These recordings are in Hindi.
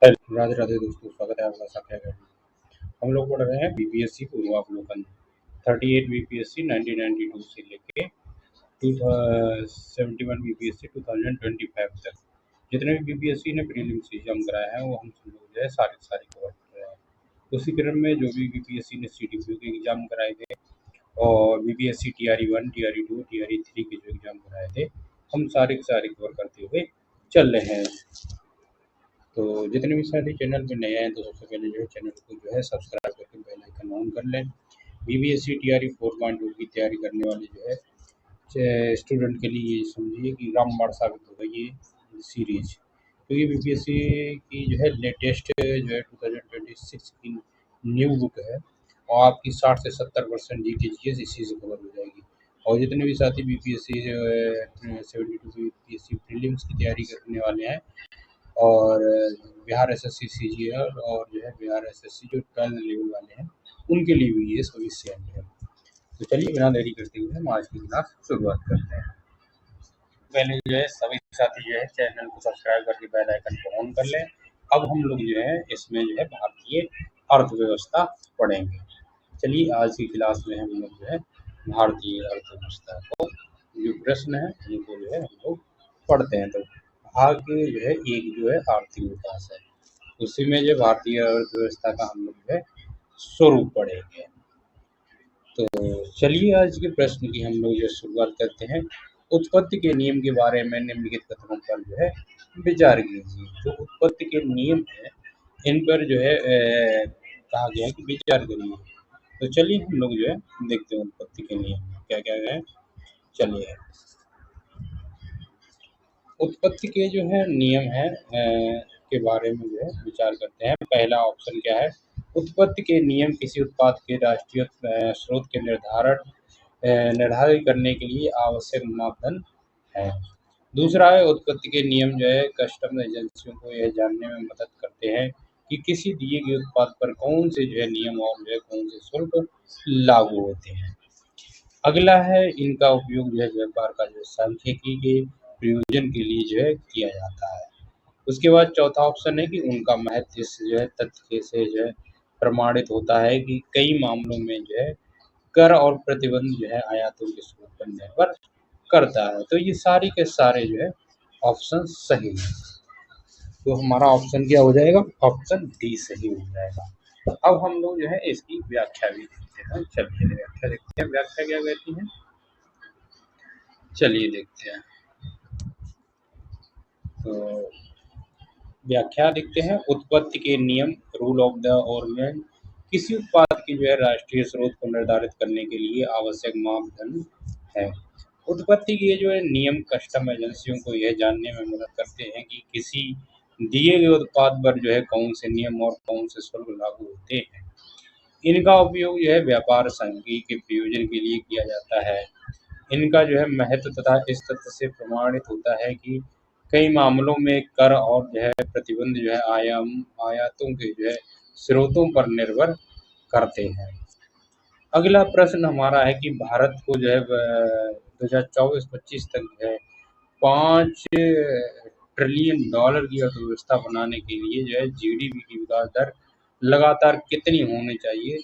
राधे राधे दोस्तों, स्वागत है आपका साथी अकेडमी। हम लोग पढ़ रहे हैं बीपीएससी पूर्वावलोकन 38 बीपीएससी 1992 से लेके 71 बीपीएससी 2025 तक जितने भी बीपीएससी ने प्रीलिम्स एग्जाम कराया है वो हम सब लोग जो है सारे कवर कर रहे हैं। उसी क्रम में जो भी बीपीएससी ने सीटीपीयू के एग्जाम कराए थे और बीपीएससी टीआरई 1, टीआरई 2, टीआरई 3 के जो एग्जाम कराए थे हम सारे कवर करते हुए चल रहे हैं। तो जितने भी साथी चैनल पे नए हैं तो सबसे पहले जो है चैनल को जो है सब्सक्राइब करके बेल आइकन ऑन कर लें। बीबीएससी टीआरई 4.2 की तैयारी करने वाले जो है स्टूडेंट के लिए समझिए कि रामबाण साबित होगा ये सीरीज, क्योंकि बीपीएससी की जो है लेटेस्ट जो है 2026 की न्यू बुक है और आपकी 60 से 70% जीके इसी से कवर हो जाएगी। और जितने भी साथी बीपीएससी जो है 72 बीपीएससी प्रीलिम्स की तैयारी करने वाले हैं और बिहार एसएससी सीजीएल और जो है बिहार एसएससी जो 12 लेवल वाले हैं उनके लिए भी ये सभी सेम है। तो चलिए बिना देरी करते हुए हम आज की क्लास शुरुआत करते हैं। पहले जो है सभी साथी जो है चैनल को सब्सक्राइब करके बेल आइकन को ऑन कर लें। अब हम लोग जो है इसमें जो है भारतीय अर्थव्यवस्था पढ़ेंगे। चलिए आज की क्लास में हम लोग जो है भारतीय अर्थव्यवस्था को जो प्रश्न है उनको जो है हम लोग पढ़ते हैं। तो भाग जो है एक जो है आर्थिक विकास है, उसी में जो भारतीय अर्थव्यवस्था का हम लोग जो है स्वरूप पढ़ेंगे। तो चलिए आज के प्रश्न की हम लोग जो शुरुआत करते हैं। उत्पत्ति के नियम के बारे में निम्नलिखित कथनों पर जो है विचार कीजिए। जो उत्पत्ति के नियम है इन पर जो है कहा गया है कि विचार करिए। तो चलिए हम लोग जो है देखते हैं उत्पत्ति के नियम क्या क्या है। चलिए उत्पत्ति के जो है नियम है के बारे में जो है विचार करते हैं। पहला ऑप्शन क्या है, उत्पत्ति के नियम किसी उत्पाद के राष्ट्रीय स्रोत के निर्धारित करने के लिए आवश्यक मापदंड है। दूसरा है उत्पत्ति के नियम जो है कस्टम एजेंसियों को यह जानने में मदद करते हैं कि किसी दिए गए उत्पाद पर कौन से जो है नियम और जो है कौन से शुल्क लागू होते हैं। अगला है इनका उपयोग जो है व्यापार का जो सांख्यिकी के प्रयोजन के लिए जो है किया जाता है। उसके बाद चौथा ऑप्शन है कि उनका महत्व इस जो है तथ्य से जो है प्रमाणित होता है कि कई मामलों में जो है कर और प्रतिबंध जो है आयातों के स्रोत पर निर्भर करता है। तो ये सारी के सारे जो है ऑप्शन सही है। तो हमारा ऑप्शन क्या हो जाएगा, ऑप्शन डी सही हो जाएगा। अब हम लोग जो है इसकी व्याख्या भी देखते हैं। चलिए व्याख्या देखते हैं, व्याख्या क्या कहती है, चलिए देखते हैं। तो व्याख्या देखते हैं। उत्पत्ति के नियम रूल ऑफ द ऑर्गेन किसी उत्पाद की जो है राष्ट्रीय स्रोत को निर्धारित करने के लिए आवश्यक मापदंड है। उत्पत्ति के जो है नियम कस्टम एजेंसियों को यह जानने में मदद करते हैं कि किसी दिए गए उत्पाद पर जो है कौन से नियम और कौन से शुल्क लागू होते हैं। इनका उपयोग जो है व्यापार सांख्यिकी के प्रयोजन के लिए किया जाता है। इनका जो है महत्व तथा इस तथ्य से प्रमाणित होता है कि कई मामलों में कर और जो है प्रतिबंध जो है आयातों के जो है स्रोतों पर निर्भर करते हैं। अगला प्रश्न हमारा है कि भारत को जो है 2024-25 तक जो है 5 ट्रिलियन डॉलर की अर्थव्यवस्था बनाने के लिए जो है जीडीपी की विकास दर लगातार कितनी होनी चाहिए,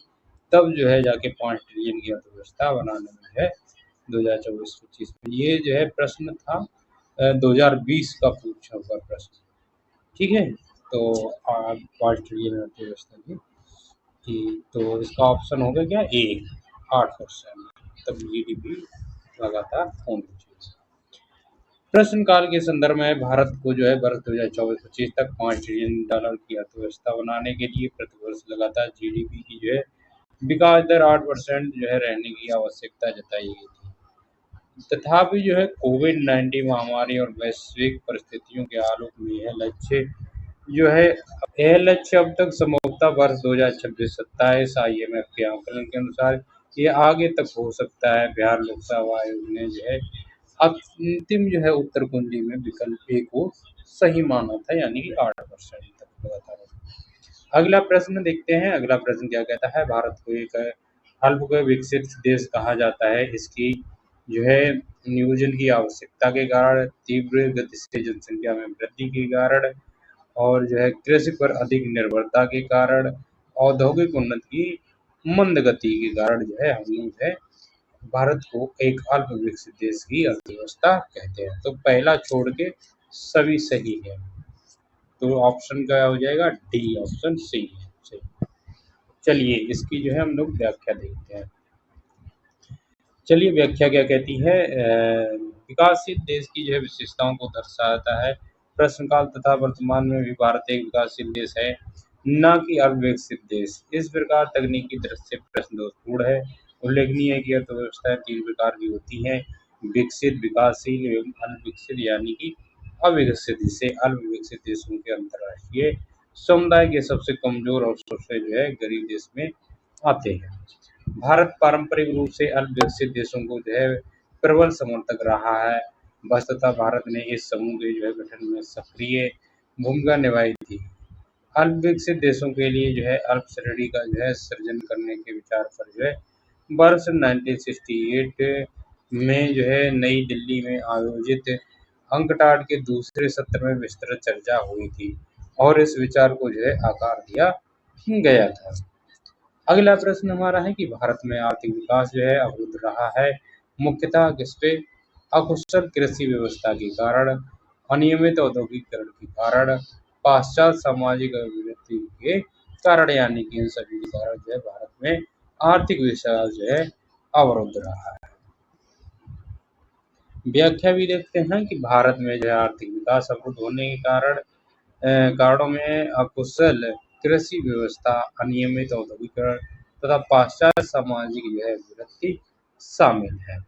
तब जो है जाके 5 ट्रिलियन की अर्थव्यवस्था बनाने में है 2024-25 में। ये जो है प्रश्न था 2020 का पूछा हुआ प्रश्न, ठीक है। तो 5 ट्रिलियन अर्थव्यवस्था की तो इसका ऑप्शन होगा क्या, ए 8%, तब जीडीपी लगातार होनी चाहिए। प्रश्न काल के संदर्भ में भारत को जो है वर्ष 2024-25 तक 5 ट्रिलियन डॉलर की अर्थव्यवस्था बनाने के लिए प्रतिवर्ष लगातार जीडीपी की जो है विकास दर 8% जो है रहने की आवश्यकता जताई गई थी। तथापि जो है कोविड-19 महामारी और वैश्विक परिस्थितियों के आलोक में यह लक्ष्य अब तक संभवतः वर्ष 2026-27 आईएमएफ के आंकलन के अनुसार ये आगे तक हो सकता है। बिहार लोकसभा आयोग ने जो है अंतिम जो है उत्तर कुंजी में विकल्प ए को सही माना था, यानी कि 8% तक लगातार। अगला प्रश्न देखते हैं। अगला प्रश्न क्या कहता है, भारत को एक अल्प विकसित देश कहा जाता है। इसकी जो है नियोजन की आवश्यकता के कारण, तीव्र गति से जनसंख्या में वृद्धि के कारण और जो है कृषि पर अधिक निर्भरता के कारण, औद्योगिक उन्नति की मंद गति के कारण जो है हम लोग जो है भारत को एक अल्प विकसित देश की अर्थव्यवस्था कहते हैं। तो पहला छोड़ के सभी सही है। तो ऑप्शन क्या हो जाएगा? डी ऑप्शन सी है सही। चलिए इसकी जो है हम लोग व्याख्या देखते हैं। चलिए व्याख्या क्या कहती है? विकासशील देश की जो है विशेषताओं को दर्शाता है। प्रश्नकाल तथा वर्तमान में भी भारत एक विकासशील देश है, न कि अविकसित देश। इस प्रकार तकनीकी दृष्टि से प्रश्न दोषपूर्ण है। उल्लेखनीय है कि अर्थव्यवस्थाएं तीन प्रकार की होती हैं: विकसित, विकासशील एवं अल्पविकसित, यानी कि अविकसित। जिसे अल्पविकसित देशों के अंतर्राष्ट्रीय समुदाय के सबसे कमजोर और सबसे जो है गरीब देश में आते हैं। भारत पारंपरिक रूप से अल्पविकसित देशों को जो है प्रबल समर्थक रहा है। वस्तुतः भारत ने इस समूह के जो है गठन में सक्रिय भूमिका निभाई थी। अल्पविकसित देशों के लिए जो है अल्प श्रेणी का जो है सृजन करने के विचार पर जो है वर्ष 1968 में जो है नई दिल्ली में आयोजित अंकटाड के दूसरे सत्र में विस्तृत चर्चा हुई थी और इस विचार को जो है आकार दिया गया था। अगला प्रश्न हमारा है कि भारत में आर्थिक विकास जो है अवरुद्ध रहा है, मुख्यतः किसपे? अकुशल कृषि व्यवस्था के कारण, अनियमित औद्योगिकरण के कारण, पाश्चात्य सामाजिक अभिवृद्धि के कारण, यानी कि इन सभी के कारण जो है भारत में आर्थिक विकास जो है अवरुद्ध रहा है। व्याख्या भी देखते हैं कि भारत में जो है आर्थिक विकास अवरुद्ध होने के कारणों में अकुशल कृषि व्यवस्था, अनियमित औद्योगिकरण तथा पाश्चात्य सामाजिक जो है विरक्ति शामिल है।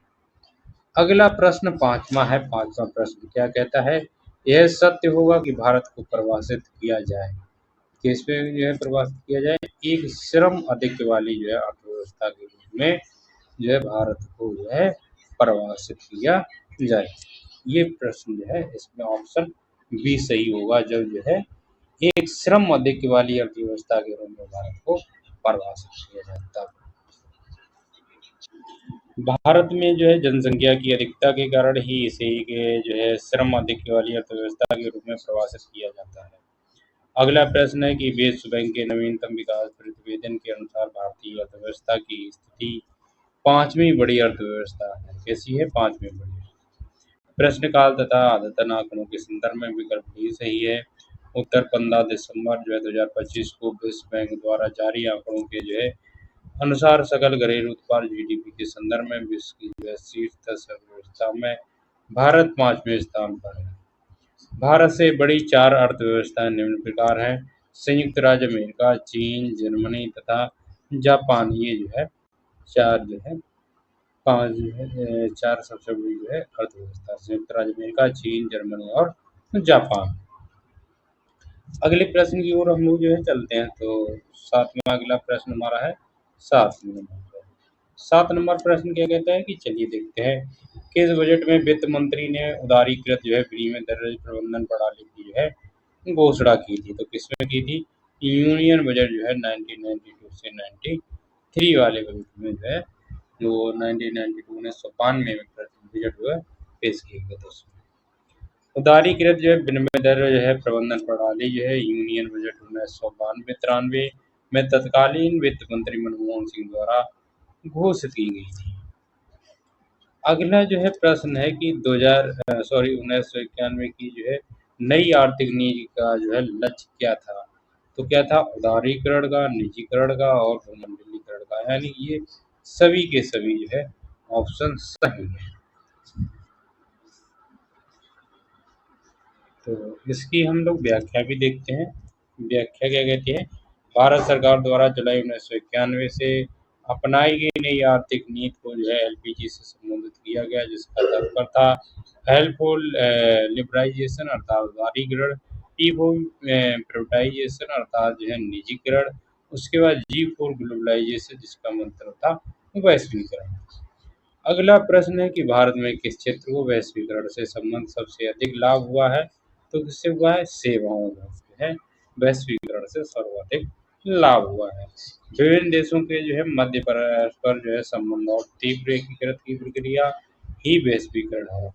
अगला प्रश्न पांचवा है। पांचवा प्रश्न क्या कहता है? यह सत्य होगा कि भारत को परिभाषित किया जाए, किस पे जो है परिभाषित किया जाए? एक श्रम अधिक वाली जो है अर्थव्यवस्था के रूप में जो है भारत को जो है परिभाषित किया जाए। ये प्रश्न जो है इसमें ऑप्शन बी सही होगा, जब जो है एक श्रम अधिक वाली अर्थव्यवस्था के रूप में भारत को परिभाषित किया जाता है। भारत में जो है जनसंख्या की अधिकता के कारण ही इसे एक जो है श्रम अधिक वाली अर्थव्यवस्था के रूप में परिभाषित किया जाता है। अगला प्रश्न है कि विश्व बैंक के नवीनतम विकास प्रतिवेदन के अनुसार भारतीय अर्थव्यवस्था की स्थिति पांचवी बड़ी अर्थव्यवस्था है। कैसी है? पांचवी बड़ी। प्रश्नकाल तथा अद्यतन आंकड़ों के संदर्भ में विकल्प भी सही है। उत्तर 15 दिसंबर जो है 2025 को विश्व बैंक द्वारा जारी आंकड़ों के जो है अनुसार सकल घरेलू उत्पाद जीडीपी के संदर्भ में विश्व की जो है शीर्ष 10 अर्थव्यवस्था में भारत 5वें स्थान पर है। भारत से बड़ी चार अर्थव्यवस्थाएं निम्न प्रकार हैं: संयुक्त राज्य अमेरिका, चीन, जर्मनी तथा जापान। ये जो है चार जो है पांच जो है चार सबसे बड़ी जो है अर्थव्यवस्था: संयुक्त राज्य अमेरिका, चीन, जर्मनी और जापान। अगले प्रश्न की ओर हम लोग जो है चलते हैं। तो सातवां अगला प्रश्न हमारा है 7 नंबर। 7 नंबर प्रश्न क्या कहता है कि चलिए देखते हैं। किस बजट में वित्त मंत्री ने उदारीकृत जो है विनिमय दर प्रबंधन प्रणाली की जो है घोषणा की थी? तो किसमें की थी? यूनियन बजट जो है 1992 से 93 वाले बजट में जो है, जो 1992 1992 में बजट जो है पेश किया गया था। उदारीकृत जो है विनिमय दर जो है प्रबंधन प्रणाली जो है यूनियन बजट 1992-93 में तत्कालीन वित्त मंत्री मनमोहन सिंह द्वारा घोषित की गई थी। अगला जो है प्रश्न है कि 1991 की जो है नई आर्थिक नीति का जो है लक्ष्य क्या था? तो क्या था? उदारीकरण का, निजीकरण का और भूमंडलीकरण का, यानी ये सभी के सभी जो है ऑप्शन सही है। तो इसकी हम लोग व्याख्या भी देखते हैं। व्याख्या क्या कहती है? भारत सरकार द्वारा जुलाई 1991 से अपनाई गई नई आर्थिक नीति को जो है एलपीजी से संबोधित किया गया, जिसका तात्पर्य था हेल्पफुल लिबराइजेशन अर्थात उदारीकरण, पी फॉर प्राइवेटाइजेशन अर्थात जो है निजीकरण, उसके बाद जी फॉर ग्लोबलाइजेशन जिसका मतलब था वैश्वीकरण। अगला प्रश्न है कि भारत में किस क्षेत्र को वैश्वीकरण से संबंध सबसे अधिक लाभ हुआ है? तो किससे हुआ है? सेवाओं का जो है वैश्वीकरण से सर्वाधिक लाभ हुआ है। विभिन्न देशों के जो है मध्य परस्पर जो है संबंध और तीव्र एकीकृत की प्रक्रिया ही वैश्वीकरण है।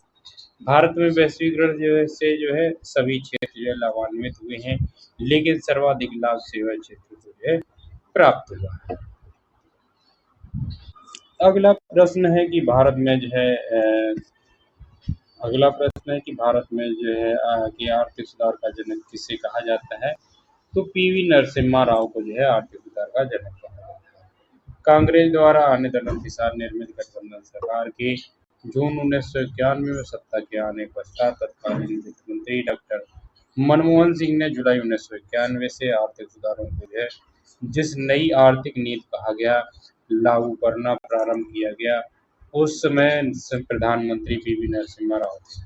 भारत में वैश्वीकरण जो है सभी क्षेत्र जो है लाभान्वित हुए हैं, लेकिन सर्वाधिक लाभ सेवा क्षेत्र को जो है प्राप्त हुआ। अगला प्रश्न है कि भारत में जो है अगला प्रश्न है कि भारत में जो है कि आर्थिक सुधार का जनक किसे कहा जाता है? तो पीवी नरसिम्हा राव को जो है आर्थिक सुधार का जनक कहा जाता है। कांग्रेस द्वारा अनुसार निर्मित गठबंधन सरकार के जून 1991 में सत्ता के आने पश्चात तत्कालीन वित्त मंत्री डॉक्टर मनमोहन सिंह ने जुलाई 1991 से आर्थिक सुधारों को जो है जिस नई आर्थिक नीति कहा गया लागू करना प्रारंभ किया गया, उस समय प्रधानमंत्री पीवी नरसिम्हा राव थे।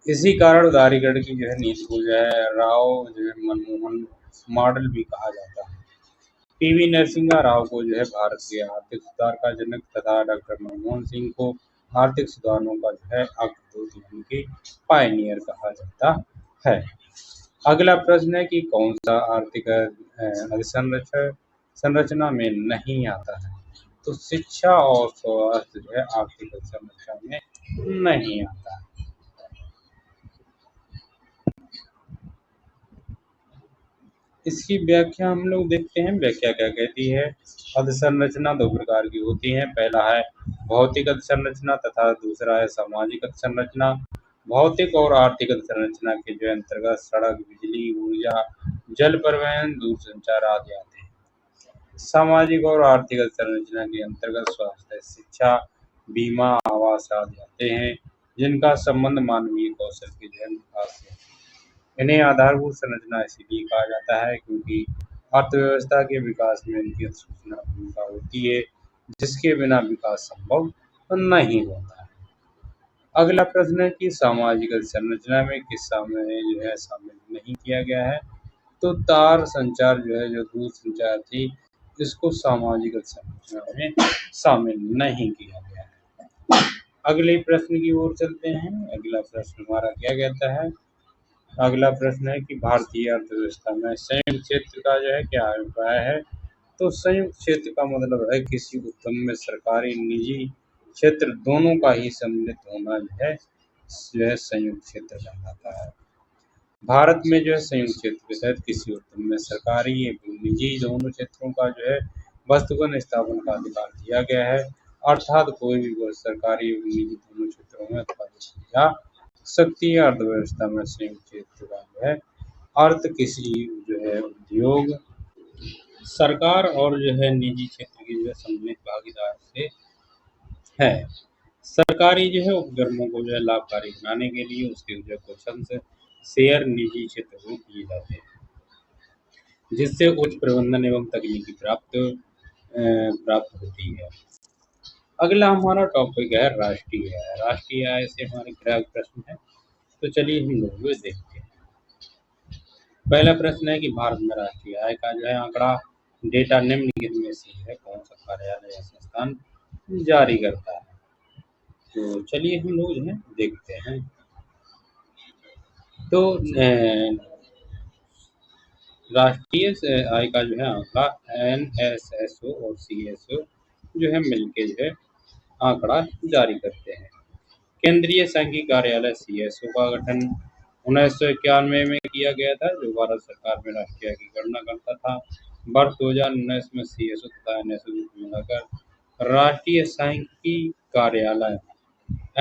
इसी कारण उदारीकरण की जो है नीति को जो है राव जो है मनमोहन मॉडल भी कहा जाता है। पीवी नरसिम्हा राव को जो है भारत के आर्थिक सुधार का जनक तथा डॉक्टर मनमोहन सिंह को आर्थिक सुधारों का जो है अग्रदूत यानी कि पायनियर कहा जाता है। अगला प्रश्न है कि कौन सा आर्थिक संरचना में नहीं आता है? तो शिक्षा और स्वास्थ्य जो है आर्थिक संरचना में नहीं आता है। इसकी व्याख्या हम लोग देखते हैं, व्याख्या क्या कहती है। अधसंरचना दो प्रकार की होती है, पहला है भौतिक अधसंरचना तथा दूसरा है सामाजिक अधसंरचना। भौतिक और आर्थिक अधसंरचना के जो अंतर्गत सड़क, बिजली, ऊर्जा, जल परिवहन, दूरसंचार आदि आते हैं। सामाजिक और आर्थिक अधसंरचना के अंतर्गत स्वास्थ्य, शिक्षा, बीमा, आवास आदि आते हैं, जिनका संबंध मानवीय कौशल के जो है विकास से। इन्हें आधारभूत संरचना इसीलिए कहा जाता है क्योंकि अर्थव्यवस्था के विकास में इनकी सूचना भूमिका होती है, जिसके बिना विकास संभव नहीं होता है। अगला प्रश्न है कि सामाजिक संरचना में किस शामिल जो है शामिल नहीं किया गया है? तो तार संचार जो है जो दूर संचार थी, इसको सामाजिक संरचना में शामिल नहीं किया गया है। अगले प्रश्न की ओर चलते हैं। अगला प्रश्न हमारा क्या कहता है? अगला प्रश्न है कि भारतीय अर्थव्यवस्था में संयुक्त क्षेत्र का जो है क्या अभिप्राय है? तो संयुक्त क्षेत्र का मतलब है किसी उद्यम में सरकारी निजी क्षेत्र दोनों का ही सम्मिलित होना जो है संयुक्त क्षेत्र कहलाता है। भारत में जो है संयुक्त क्षेत्र के तहत किसी उद्यम में सरकारी एवं निजी दोनों क्षेत्रों का जो है वस्तुगत स्थापन का अधिकार दिया गया है, अर्थात कोई भी वस्तु सरकारी एवं निजी दोनों क्षेत्रों में उत्पादित की जा सकती है। अर्थव्यवस्था में संयुक्त क्षेत्र का जो है अर्थ किसी जो है उद्योग, सरकार और जो है निजी क्षेत्र की जो है सम्मिलित भागीदार से है। सरकारी जो है उपक्रमों को जो है लाभकारी बनाने के लिए उसके जो कुछ अंश शेयर निजी क्षेत्र को दिए जाते हैं, जिससे उच्च प्रबंधन एवं तकनीकी प्राप्त होती है। अगला हमारा टॉपिक है राष्ट्रीय आय। राष्ट्रीय आय से हमारे क्या प्रश्न है, तो चलिए हम लोग ये देखते हैं। पहला प्रश्न है कि भारत में राष्ट्रीय आय का जो है आंकड़ा डेटा निम्नलिखित में से है कौन सा कार्यालय या संस्थान जारी करता है? तो चलिए हम लोग जो है देखते हैं। तो राष्ट्रीय आय का जो है आंकड़ा NSSO और CSO जो है मिलके जो है आंकड़ा जारी करते हैं। केंद्रीय सांख्यिकी कार्यालय CSO का गठन 1991 में किया गया था, जो भारत सरकार में राष्ट्रीय आय की गणना करता था। वर्ष 2019 में CSO तथा NSO को मिलाकर राष्ट्रीय सांख्यिकी कार्यालय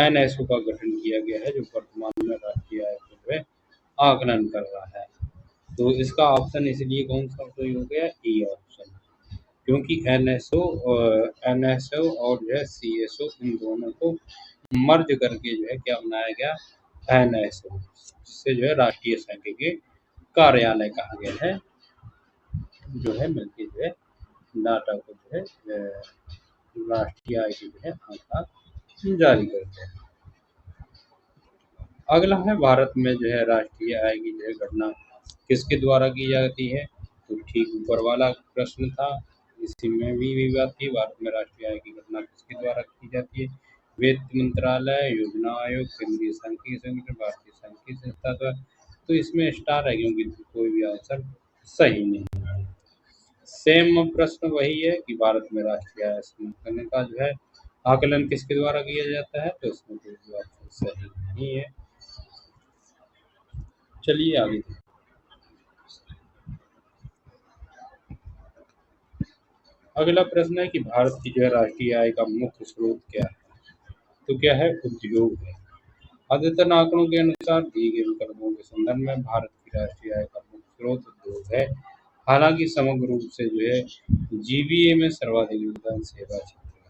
NSO का गठन किया गया है, जो वर्तमान में राष्ट्रीय आय को जो है आकलन कर रहा है। तो इसका ऑप्शन इसलिए कौन सा सही हो गया? ई ऑप्शन, क्योंकि NSO और जो है CSO इन दोनों को मर्ज करके जो है क्या बनाया गया? NSO, जिससे जो है राष्ट्रीय सांख्यिकी कार्यालय कहा गया है, जो है मिलके जो है डाटा को जो है राष्ट्रीय आय की जो है आंकड़ा जारी करते हैं। अगला है भारत में जो है राष्ट्रीय आय की जो है गणना किसके द्वारा की जाती है? तो ठीक ऊपर वाला प्रश्न था, इसी में भी बात थी। भारत में राष्ट्रीय आय की गणना किसके द्वारा की जाती है? वित्त मंत्रालय, योजना आयोग, केंद्रीय सांख्यिकी संगठन, भारतीय सांख्यिकी संस्था द्वारा। तो इसमें स्टार है क्योंकि कोई भी आंसर सही नहीं है। सेम प्रश्न वही है कि भारत में राष्ट्रीय आय संगठन का जो है आकलन किसके द्वारा किया जाता है? तो इसमें कोई ऑप्शन सही नहीं है। चलिए आगे देखते हैं। अगला प्रश्न है कि भारत की जो है राष्ट्रीय आय का मुख्य स्रोत क्या है? तो क्या है? उद्योग है। अद्यतन आंकड़ों के अनुसार दिए गए विकल्पों के संदर्भ में भारत की राष्ट्रीय आय का मुख्य स्रोत उद्योग है। हालांकि समग्र रूप से जो है जीबीए में सर्वाधिक योगदान सेवा क्षेत्र है।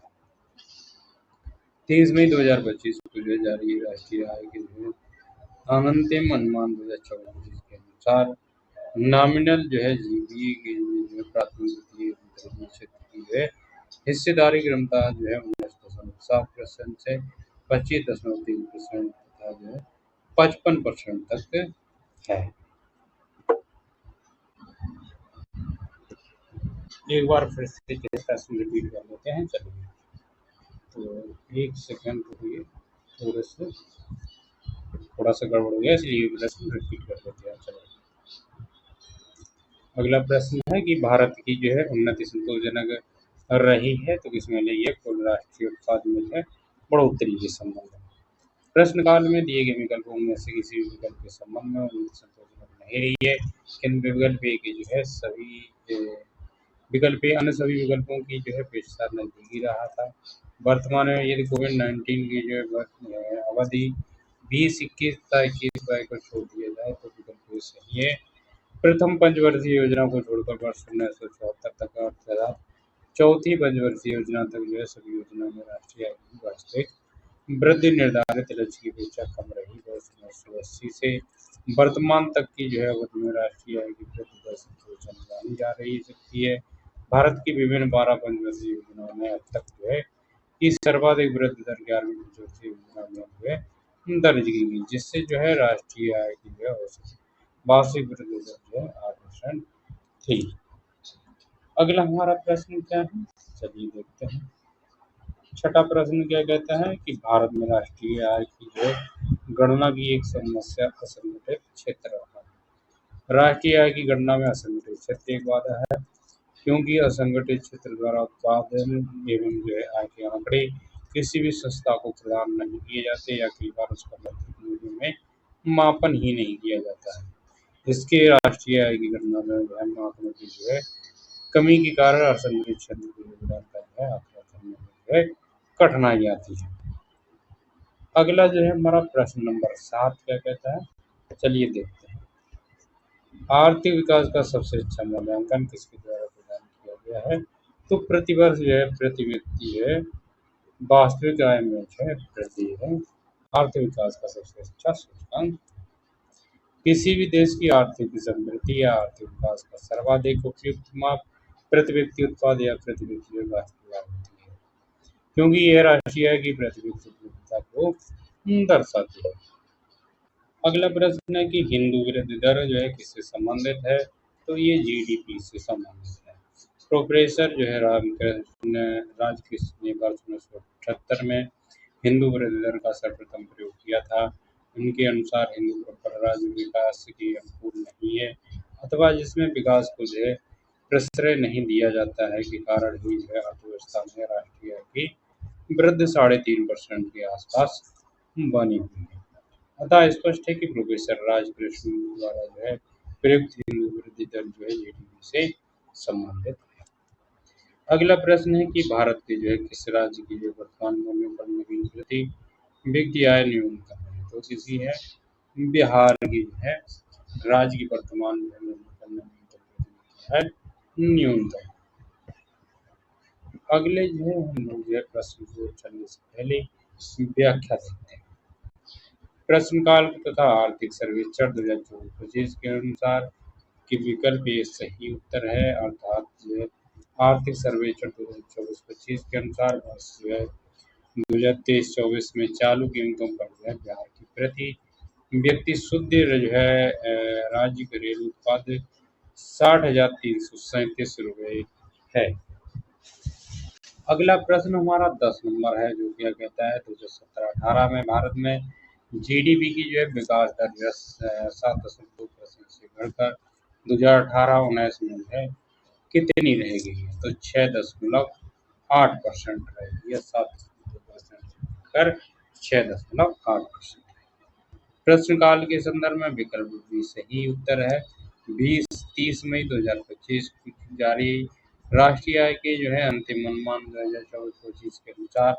23 मई 2025 को जो है जारी राष्ट्रीय आय के जो है अंतिम अनुमान 2024 के अनुसार नॉमिनल जो है जीबीए के जो है प्राथमिक द्वितीय तृतीय क्षेत्र की जो है हिस्सेदारी क्रमशः जो है 19.7% से 25.3% तथा जो है 55% तक है। एक बार फिर से प्रश्न रिपीट कर लेते हैं। चलिए, तो एक सेकंड रुकिए, थोड़ा सा गड़बड़ हो गया, इसलिए प्रश्न रिपीट कर लेते हैं। चलिए, अगला प्रश्न है कि भारत की जो है उन्नति संतोषजनक रही है तो किसमें नहीं है? कुल राष्ट्रीय उत्पाद में है बढ़ोतरी के संबंध में। प्रश्न काल में दिए गए विकल्पों में से किसी भी विकल्प के संबंध में उन्नति संतोषजनक नहीं रही है, किंतु विकल्प ए के जो है सभी विकल्प ए अन्य सभी विकल्पों की जो है पेशकार नजदीकी रहा था। वर्तमान में यदि कोविड-19 की जो है अवधि 2021 तथा 21-22 को छोड़ दिया जाए तो विकल्प ए सही है। प्रथम पंचवर्षीय योजना को छोड़कर वर्ष 1974 तक का अर्थात चौथी पंचवर्षीय योजना तक जो है सभी योजनाओं में राष्ट्रीय आय की वास्तविक वृद्धि निर्धारित लक्ष्य की अपेक्षा कम रही। वर्ष 1980 से वर्तमान तक की जो है अवधि में राष्ट्रीय आय की वृद्धि दर संतोषजनक मानी जा रही सकती है। भारत की विभिन्न 12 पंचवर्षीय योजनाओं में अब तक जो है कि सर्वाधिक वृद्धि दर 11वीं पंचवर्षीय योजना में जो है दर्ज की गई, जिससे जो है राष्ट्रीय आय की जो है औसत वार्षिक वृद्धि दर जो है 8% थी। अगला हमारा प्रश्न क्या है? चलिए देखते हैं। छठा प्रश्न क्या कहता है कि भारत में राष्ट्रीय आय की जो है गणना की एक समस्या असंगठित क्षेत्र रहा। राष्ट्रीय आय की गणना में असंगठित क्षेत्र एक बाधा है, क्योंकि असंगठित क्षेत्र द्वारा उत्पादन एवं जो है आय के आंकड़े किसी भी संस्था को प्रदान नहीं किए जाते या कई बार उसका भौतिक मूल्यों में मापन ही नहीं किया जाता है। इसके राष्ट्रीय आय की गणना में वहन आंकड़ों की जो है कमी के कारण असंगठित क्षेत्र के योगदान का जो है आंकड़ा करने में जो है कठिनाई आती है। अगला जो है हमारा प्रश्न नंबर 7 क्या कहता है? चलिए देखते हैं। आर्थिक विकास का सबसे अच्छा मूल्यांकन किसके द्वारा प्रदान किया गया है? तो प्रतिवर्ष जो है प्रति व्यक्ति जो है वास्तविक आय में जो है वृद्धि है आर्थिक विकास का सबसे अच्छा सूचकांक। किसी भी देश की आर्थिक समृद्धि या आर्थिक विकास का सर्वाधिक उपयुक्त माप प्रति व्यक्ति उत्पाद या प्रति व्यक्ति जो वास्तविक आय होती है, क्योंकि यह राष्ट्रीय आय की प्रति व्यक्ति उपलब्धता को दर्शाती है। अगला प्रश्न है कि हिंदू वृद्धि दर जो है किससे संबंधित है? तो ये जीडीपी से संबंधित है। प्रोफेसर जो है रामकृष्ण राजकृष्ण ने वर्ष 1978 में हिंदू वृद्धि दर का सर्वप्रथम प्रयोग किया था। उनके अनुसार हिंदू परंपरा राज्य विकास के अनुकूल नहीं है, अथवा जिसमें विकास को जो है प्रश्रय नहीं दिया जाता है के कारण ही जो है अर्थव्यवस्था में राष्ट्रीय आय की वृद्धि 3.5% के आसपास बनी हुई है। अतः स्पष्ट है कि प्रोफेसर राजकृष्ण द्वारा जो है प्रयुक्त हिंदू वृद्धि दर जो है जीडीपी से संबंधित है। अगला प्रश्न है कि भारत के जो है किस राज्य की जो वर्तमान मूल्यों पर नवीन वृद्धि व्यक्ति आय न्यूनतम है? तो किसी है बिहार की जो है राज्य की वर्तमान जो है मूल्यों पर नवीनतम वृद्धि है न्यूनतम। अगले जो है हम लोग जो है प्रश्न को चलने से पहले व्याख्या देखते हैं। प्रश्नकाल तथा आर्थिक सर्वेक्षण 2024-25 के अनुसार कि विकल्प ये सही उत्तर है, अर्थात जो है आर्थिक सर्वेक्षण 2024-25 के अनुसार वर्ष जो है 2023-24 में चालू कीमतों पर जो है बिहार की प्रति व्यक्ति शुद्ध जो है राज्य घरेलू उत्पाद 60,337 रुपये है। अगला प्रश्न हमारा 10 नंबर है, जो क्या कहता है 2017-18 में भारत में जीडीपी की जो है विकास दर 7.2% से बढ़कर 2018-19 में है कितनी रह गई है? तो 6.8% रहेगी या 7 कर 6.8%। प्रश्नकाल के संदर्भ में विकल्प भी सही उत्तर है। 30 मई 2025 को जारी राष्ट्रीय आय के जो है अंतिम अनुमान 2024-25 के अनुसार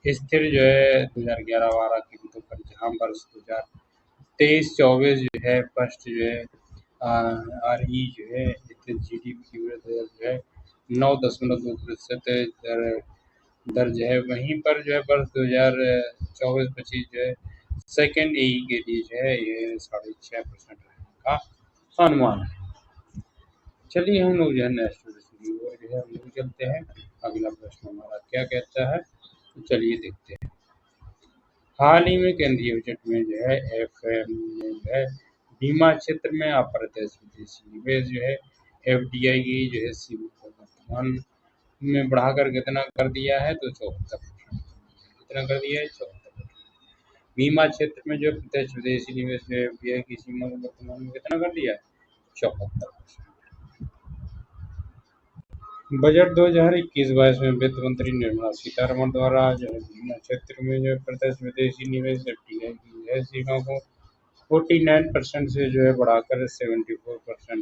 स्थिर जो है 2011-12 कीमतों पर, जहां वर्ष 2023-24 जो है फर्स्ट जो है RE जो है GDP की वृद्धि जो है 9.2% दर्ज है। वहीं पर जो है वर्ष 2024-25 जो है सेकेंड AE के लिए जो है ये 6.5% रहने का अनुमान है। चलिए हम लोग जो है नेक्स्ट की ओर जो है हम लोग चलते हैं। अगला प्रश्न हमारा क्या कहता है, तो चलिए देखते हैं। हाल ही में केंद्रीय बजट में जो है FM ने जो है बीमा क्षेत्र में अप्रत्यक्ष विदेशी निवेश जो है FDI की जो है सीमित वर्तमान में बढ़ाकर कितना कर दिया है, तो 74%। कितना कर दिया है? 74%। बीमा क्षेत्र में जो प्रत्यक्ष विदेशी निवेश जो FDI की सीमा को वर्तमान में कितना कर दिया है? 74%। बजट 2021-22 में वित्त मंत्री निर्मला सीतारमण द्वारा जो है बीमा क्षेत्र में जो प्रत्यक्ष विदेशी निवेश FDI की है सीमा को 49% से जो है बढ़ाकर 74%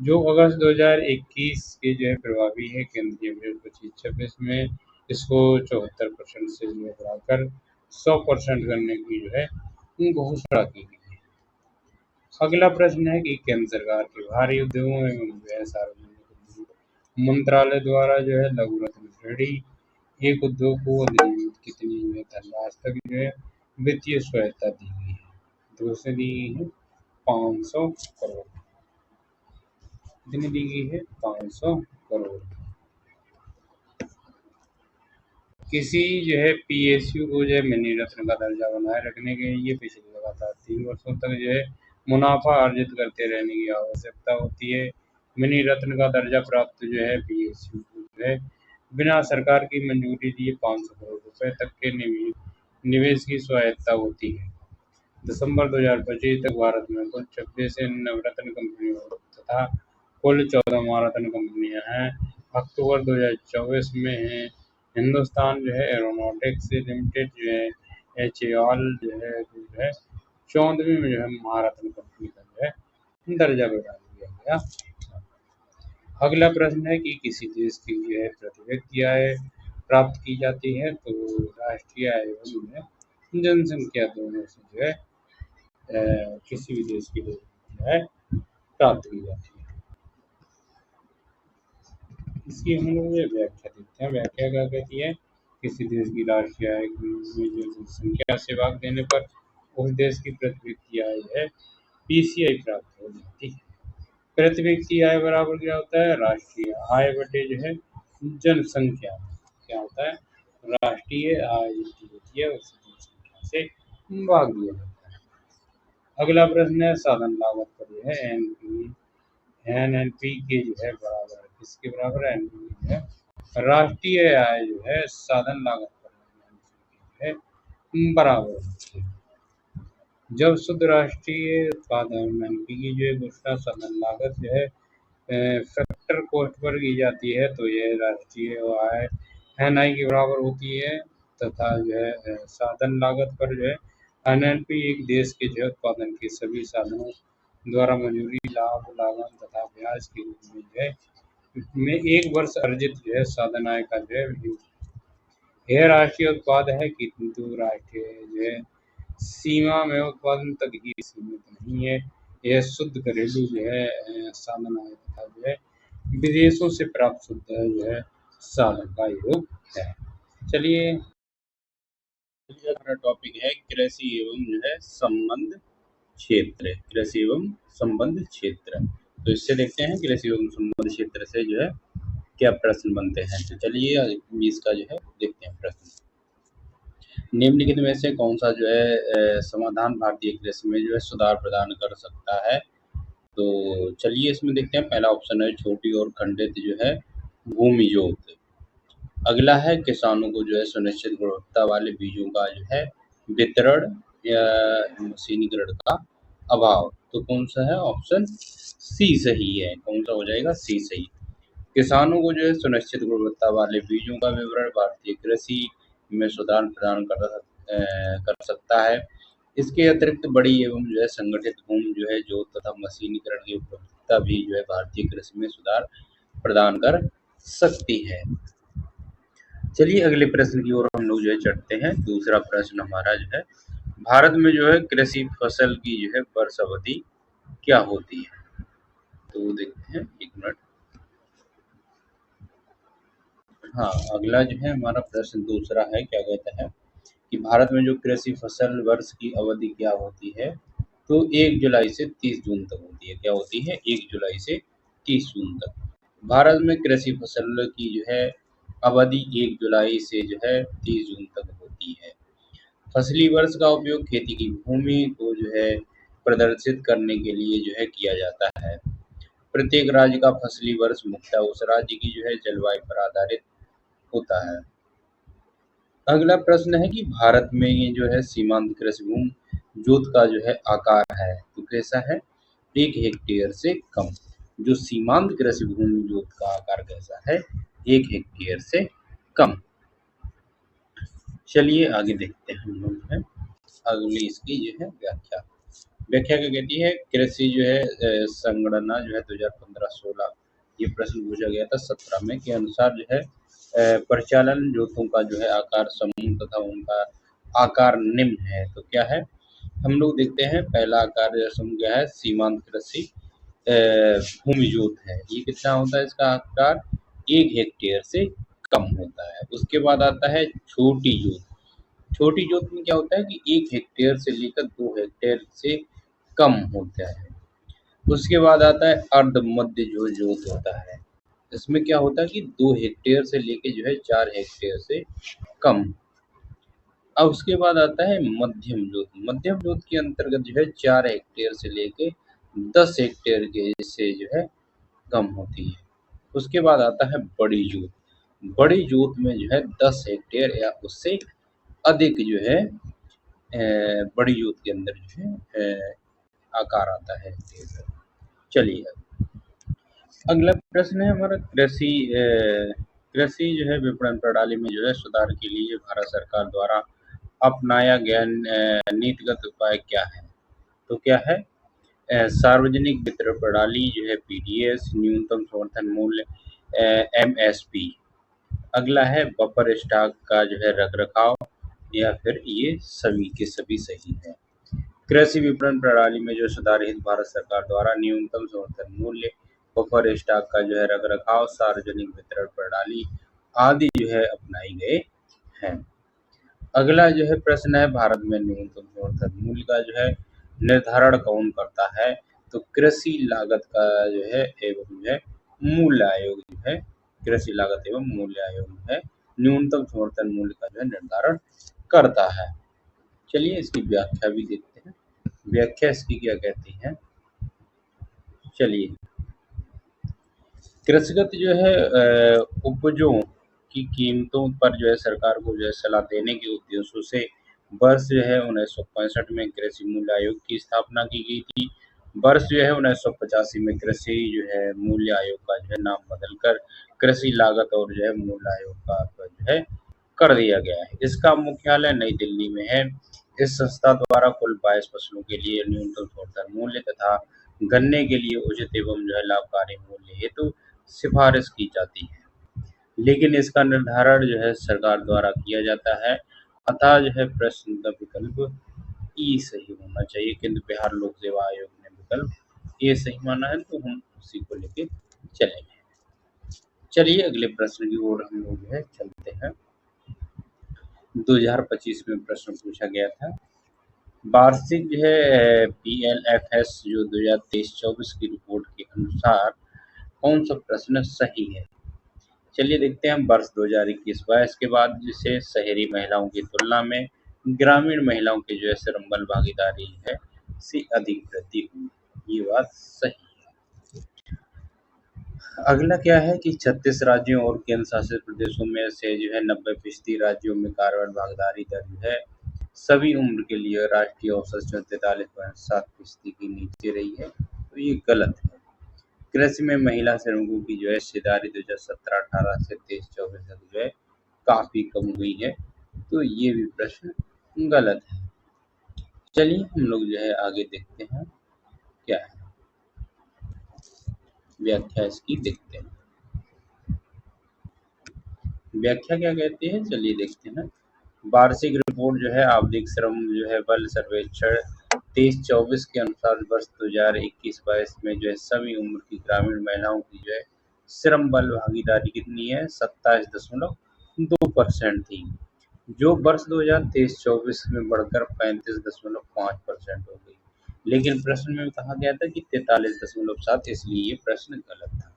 जो अगस्त 2021 के जो है प्रभावी है। केंद्रीय बजट 25-26 में इसको 74% से जो है बढ़ाकर 100% करने की जो है घोषणा की गई है। अगला प्रश्न है कि केंद्र सरकार के भारी उद्योगों एवं जो है सार्वजनिक मंत्रालय द्वारा जो है लघु रत्न श्रेणी एक उद्योग को अधिनियमित कितनी धनराशि तक जो है वित्तीय सहायता दी गई है? तो उसे दी गई है 500 करोड़। कितनी दी गई है? 500 करोड़। किसी जो है PSU को जो है मिनी रत्न का दर्जा बनाए रखने के लिए पिछले लगातार 3 वर्षों तक जो है मुनाफा अर्जित करते रहने की आवश्यकता होती है। मिनी रत्न का दर्जा प्राप्त जो है PSU को जो है बिना सरकार की मंजूरी दिए 500 करोड़ रुपए तक के निवेश की स्वायत्ता होती है। दिसंबर 2025 तक भारत में कुल 26 नवरत्न कंपनियों तथा कुल 14 महारत्न कंपनियां हैं। अक्टूबर 2024 में है हिंदुस्तान जो है एरोनॉटिक्स लिमिटेड जो है HAL जो है 14वीं में जो है महारत्न कंपनी का जो है दर्जा बढ़ा दिया गया। अगला प्रश्न है कि किसी देश की जो है प्रति व्यक्ति आय प्राप्त की जाती है, तो राष्ट्रीय आय एवं जनसंख्या दोनों से जो है किसी भी देश की जो है प्राप्त की जाती है। इसकी हम लोग व्याख्या देखते हैं। व्याख्या क्या कहती है? किसी देश की राष्ट्रीय आय में जो जनसंख्या से भाग देने पर उस देश की प्रति व्यक्ति आय है PCI प्राप्त हो जाती है। प्रति व्यक्ति आय बराबर क्या होता है? राष्ट्रीय आय बटे जो है जनसंख्या। क्या होता है? राष्ट्रीय आय जो होती है उस जनसंख्या से भाग दिया जाता है। अगला प्रश्न है साधन लागत पर जो है NNP के जो है बराबर है। किसके बराबर है? NNP जो है राष्ट्रीय आय जो है साधन लागत पर है बराबर होती है। जब शुद्ध राष्ट्रीय उत्पादन NNP की जो है घोषणा साधन लागत जो है फैक्टर कॉस्ट पर की जाती है, तो यह राष्ट्रीय आय NI के बराबर होती है तथा जो है साधन लागत पर जो है NNP एक देश के जो उत्पादन के सभी साधनों द्वारा मजूरी, लाभ, लागत तथा ब्याज के रूप में जो है में एक वर्ष अर्जित जो है साधन आय का जो है यह राष्ट्रीय उत्पाद है, किंतु राष्ट्रीय जो है सीमा में उत्पादन तक ही सीमित नहीं है। यह शुद्ध घरेलू जो है साधन आय तथा जो है विदेशों से प्राप्त शुद्ध जो है साधन का योग है। चलिए हमारा टॉपिक है कृषि एवं जो है संबंध क्षेत्र। कृषि एवं संबंध क्षेत्र, तो इससे देखते हैं कृषि एवं संबंध क्षेत्र से जो है क्या प्रश्न बनते हैं। तो चलिए इसका जो है देखते हैं प्रश्न। निम्नलिखित में से कौन सा जो है समाधान भारतीय कृषि में जो है सुधार प्रदान कर सकता है? तो चलिए इसमें देखते हैं। पहला ऑप्शन है छोटी और खंडित जो है भूमि जोत। अगला है किसानों को जो है सुनिश्चित गुणवत्ता वाले बीजों का जो है वितरण या मशीनीकरण का अभाव। तो कौन सा है? ऑप्शन सी सही है। कौन सा हो जाएगा? सी सही। किसानों को जो है सुनिश्चित गुणवत्ता वाले बीजों का विवरण भारतीय कृषि में सुधार प्रदान कर सकता है। इसके अतिरिक्त बड़ी एवं जो है संगठित भूमि जो है जोत तथा मशीनीकरण की उपलब्धता भी जो है भारतीय कृषि में सुधार प्रदान कर सकती है। चलिए अगले प्रश्न की ओर हम लोग जो है चढ़ते हैं। दूसरा प्रश्न हमारा जो है, भारत में जो है कृषि फसल की जो है वर्ष अवधि क्या होती है? तो देखते हैं, एक मिनट। हाँ, अगला जो है हमारा प्रश्न दूसरा है, क्या कहता है कि भारत में जो कृषि फसल वर्ष की अवधि क्या होती है? तो 1 जुलाई से 30 जून तक होती है। क्या होती है? 1 जुलाई से 30 जून तक। भारत में कृषि फसल की जो है अवधि 1 जुलाई से जो है 30 जून तक होती है। फसली वर्ष का उपयोग खेती की भूमि को जो है प्रदर्शित करने के लिए जो है किया जाता है। प्रत्येक राज्य का फसली वर्ष मुख्यतः उस राज्य की जो है जलवायु पर आधारित होता है। अगला प्रश्न है कि भारत में ये जो है सीमांत कृषि भूमि जोत का जो है आकार है, तो कैसा है? 1 हेक्टेयर से कम। जो सीमांत कृषि भूमि जोत का आकार कैसा है? 1 हेक्टेयर से कम। चलिए आगे देखते हैं हम लोग है अगली इसकी जो है व्याख्या। व्याख्या क्या कहती है? कृषि जो है संगणना जो है 2015-16 ये प्रश्न पूछा गया था 17 में के अनुसार जो है परिचालन जोतों का जो है आकार समूह तथा उनका आकार निम्न है। तो क्या है? हम लोग देखते हैं पहला आकार समूह क्या है? सीमांत कृषि भूमि जोत है। ये कितना होता है? इसका आकार 1 हेक्टेयर से कम होता है। उसके बाद आता है छोटी जोत। छोटी जोत में क्या होता है कि 1 हेक्टेयर से लेकर 2 हेक्टेयर से कम होता है। उसके बाद आता है अर्ध मध्य जो जोत होता है। इसमें क्या होता है कि 2 हेक्टेयर से लेके जो है 4 हेक्टेयर से कम। अब उसके बाद आता है मध्यम जोत। मध्यम जोत के अंतर्गत जो है 4 हेक्टेयर से लेके 10 हेक्टेयर के से जो है कम होती है। उसके बाद आता है बड़ी जोत। बड़ी जोत में जो है 10 हेक्टेयर या उससे अधिक जो है बड़ी जोत के अंदर जो है आकार आता है। चलिए अगला प्रश्न है हमारा कृषि जो है विपणन प्रणाली में जो है सुधार के लिए भारत सरकार द्वारा अपनाया गया नीतिगत उपाय क्या है? तो क्या है? सार्वजनिक वितरण प्रणाली जो है पीडीएस, न्यूनतम समर्थन मूल्य एमएसपी। अगला है बफर स्टॉक का जो है रखरखाव, या फिर ये सभी के सभी सही है। कृषि विपणन प्रणाली में जो सुधार हित भारत सरकार द्वारा न्यूनतम समर्थन मूल्य, बफर स्टॉक का जो है रखरखाव, सार्वजनिक वितरण प्रणाली आदि जो है अपनाई गए हैं। अगला जो है प्रश्न है भारत में न्यूनतम समर्थन मूल्य का जो है निर्धारण कौन करता है? तो कृषि लागत का जो है एवं जो है मूल्य आयोग जो है कृषि लागत एवं मूल्य आयोग जो है न्यूनतम समर्थन मूल्य का जो है निर्धारण करता है। चलिए इसकी व्याख्या भी देखते हैं। व्याख्या इसकी क्या कहती है? चलिए कृषिगत जो है उपजों की कीमतों पर जो है सरकार को जो है सलाह देने के उद्देश्यों से वर्ष जो है 1965 में कृषि मूल्य आयोग की स्थापना की गई थी। वर्ष जो है 1985 में कृषि जो है मूल्य आयोग का जो है नाम बदलकर कृषि लागत और जो है मूल्य आयोग का जो है कर दिया गया है। इसका मुख्यालय नई दिल्ली में है। इस संस्था द्वारा कुल 22 फसलों के लिए न्यूनतम समर्थन मूल्य तथा गन्ने के लिए उचित एवं जो है लाभकारी मूल्य हेतु सिफारिश की जाती है, लेकिन इसका निर्धारण जो है सरकार द्वारा किया जाता है। अतः जो है प्रश्न का विकल्प ई सही होना चाहिए, किंतु बिहार लोक सेवा आयोग ने विकल्प ए सही माना है, तो हम उसी को लेके चलेंगे। चलिए अगले प्रश्न की ओर हम लोग जो है चलते हैं। 2025 में प्रश्न पूछा गया था। वार्षिक जो है PLFS जो 2023-24 की रिपोर्ट के अनुसार कौन सा प्रश्न सही है? चलिए देखते हैं। वर्ष 2021-22 के बाद जिसे शहरी महिलाओं की तुलना में ग्रामीण महिलाओं की जो है श्रम बल भागीदारी है से अधिक वृद्धि हुई। ये बात सही है। अगला क्या है कि 36 राज्यों और केंद्र शासित प्रदेशों में से जो है 90% राज्यों में कार्बन भागीदारी दर जो है सभी उम्र के लिए राष्ट्रीय औसत 43.7% की नीचे रही है, तो ये गलत है। कृषि में महिला श्रमिकों की जो है हिस्सेदारी 2017-18 से 23-24 तक जो है काफी कम हुई है, तो ये भी प्रश्न गलत है। चलिए हम लोग जो है आगे देखते हैं क्या है, व्याख्या इसकी देखते हैं। व्याख्या क्या कहती है, चलिए देखते हैं। वार्षिक रिपोर्ट जो है आवधिक श्रम जो है बल सर्वेक्षण 23-24 के अनुसार वर्ष 2021-22 में जो है सभी उम्र की ग्रामीण महिलाओं की जो है श्रम बल भागीदारी कितनी है, 27.2% थी, जो वर्ष 2023-24 में बढ़कर 35.5% हो गई। लेकिन प्रश्न में कहा गया था कि 43.7, इसलिए ये प्रश्न गलत था।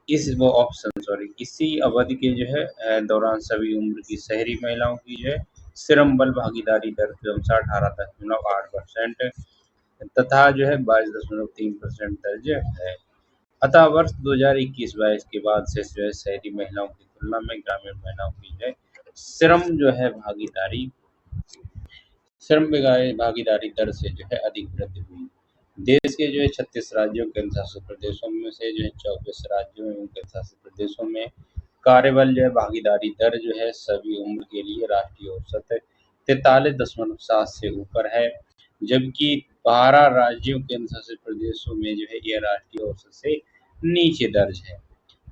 इसी अवधि के जो है दौरान सभी उम्र की शहरी महिलाओं की जो है श्रम बल भागीदारी दर क्रमशः 18.8% तथा जो है 22.3% दर्ज है। अतः वर्ष 2021-22 के बाद से जो है शहरी महिलाओं की तुलना में ग्रामीण महिलाओं की जो है श्रम भागीदारी दर से जो है अधिक वृद्धि हुई। देश के जो है 36 राज्यों केंद्र शासित प्रदेशों में से जो है 24 राज्यों एवं केंद्र शासित प्रदेशों में कार्यबल जो है भागीदारी दर जो है सभी उम्र के लिए राष्ट्रीय औसत 43.7 से ऊपर है, जबकि 12 राज्यों केंद्र शासित प्रदेशों में जो है यह राष्ट्रीय औसत से नीचे दर्ज है।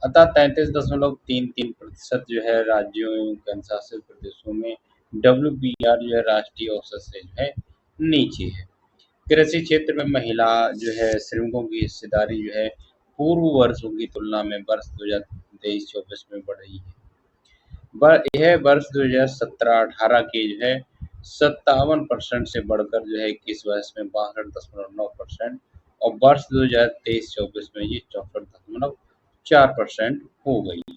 अतः 33.33% जो है राज्यों एवं केंद्र शासित प्रदेशों में WPR जो है राष्ट्रीय औसत से जो है नीचे है। कृषि क्षेत्र में महिला जो है श्रमिकों की हिस्सेदारी जो है पूर्व वर्षों की तुलना में वर्ष 2023-24 में बढ़ रही है। यह वर्ष 2017-18 के जो है 57% से बढ़कर जो है 21-22 में 62.9% और वर्ष 2023-24 में ये 64.4% हो गई है।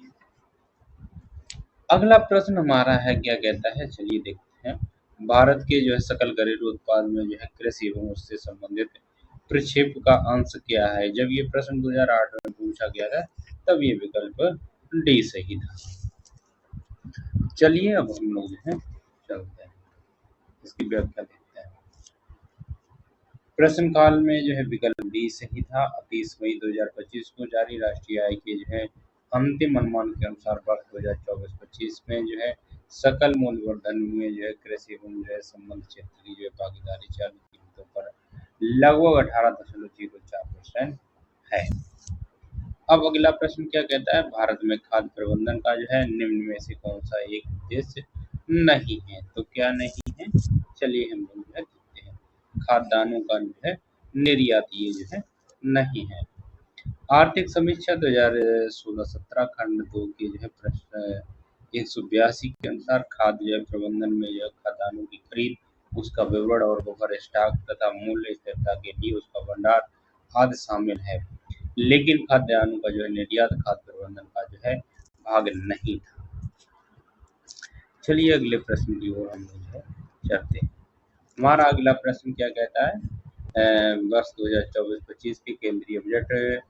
अगला प्रश्न हमारा है क्या कहता है, चलिए देखते हैं। भारत के जो है सकल घरेलू उत्पाद में जो है कृषि एवं उससे संबंधित प्रक्षेप का अंश क्या है। जब ये प्रश्न 2008 में पूछा गया था तब ये विकल्प डी सही था। चलिए अब हम लोग जो है चलते हैं, इसकी व्याख्या देखते हैं। प्रश्न काल में जो है विकल्प डी सही था। 30 मई 2025 को जारी राष्ट्रीय आय के जो है अंतिम अनुमान के अनुसार वर्ष 2024-25 में जो है सकल मूल्यवर्धन में जो है कृषि एवं जो है संबंध क्षेत्र की जो है भागीदारी चालू कीमतों पर लगभग 18.04% है। अब अगला प्रश्न क्या कहता है, भारत में खाद्य प्रबंधन का जो है निम्न में से कौन सा एक उद्देश्य नहीं है, तो क्या नहीं है, चलिए हम लोग जो है देखते हैं। खाद्यान्नों का जो है निर्यात ये जो है नहीं है। आर्थिक समीक्षा 2016-17 खंड 2 के जो है प्रश्न 182 के अनुसार खाद्य प्रबंधन में यह खाद्यान्नों की खरीद, उसका विवरण और बफर स्टॉक तथा मूल्य स्थिरता के लिए उसका भंडार आदि शामिल है, लेकिन खाद्यान्नों का जो है निर्यात खाद्य प्रबंधन का जो है भाग नहीं था। चलिए अगले प्रश्न की ओर हम लोग जो है चलते हैं। हमारा अगला प्रश्न क्या कहता है, वर्ष 2024-25 के केंद्रीय बजट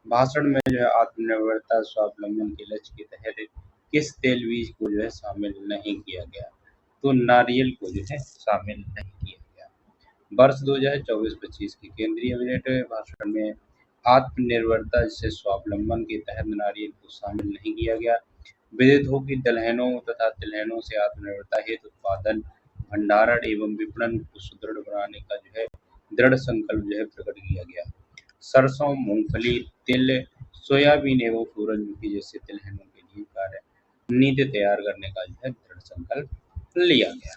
भाषण में जो है आत्मनिर्भरता स्वावलंबन के लक्ष्य के तहत किस तेल बीज को जो है शामिल नहीं किया गया, तो नारियल को जो है शामिल नहीं किया गया। वर्ष 2024-25 के केंद्रीय बजट भाषण में आत्मनिर्भरता से स्वावलंबन के तहत नारियल को शामिल नहीं किया गया। विविधों की दलहनों तथा तिलहनों से आत्मनिर्भरता हेतु उत्पादन, भंडारण एवं विपणन को सुदृढ़ बनाने का जो है दृढ़ संकल्प जो है प्रकट किया गया। सरसों, मूंगफली, तिल, सोयाबीन एवं सूरजमुखी जैसे तिलहनों के लिए कार्य नीति तैयार करने का जो है दृढ़ संकल्प लिया गया।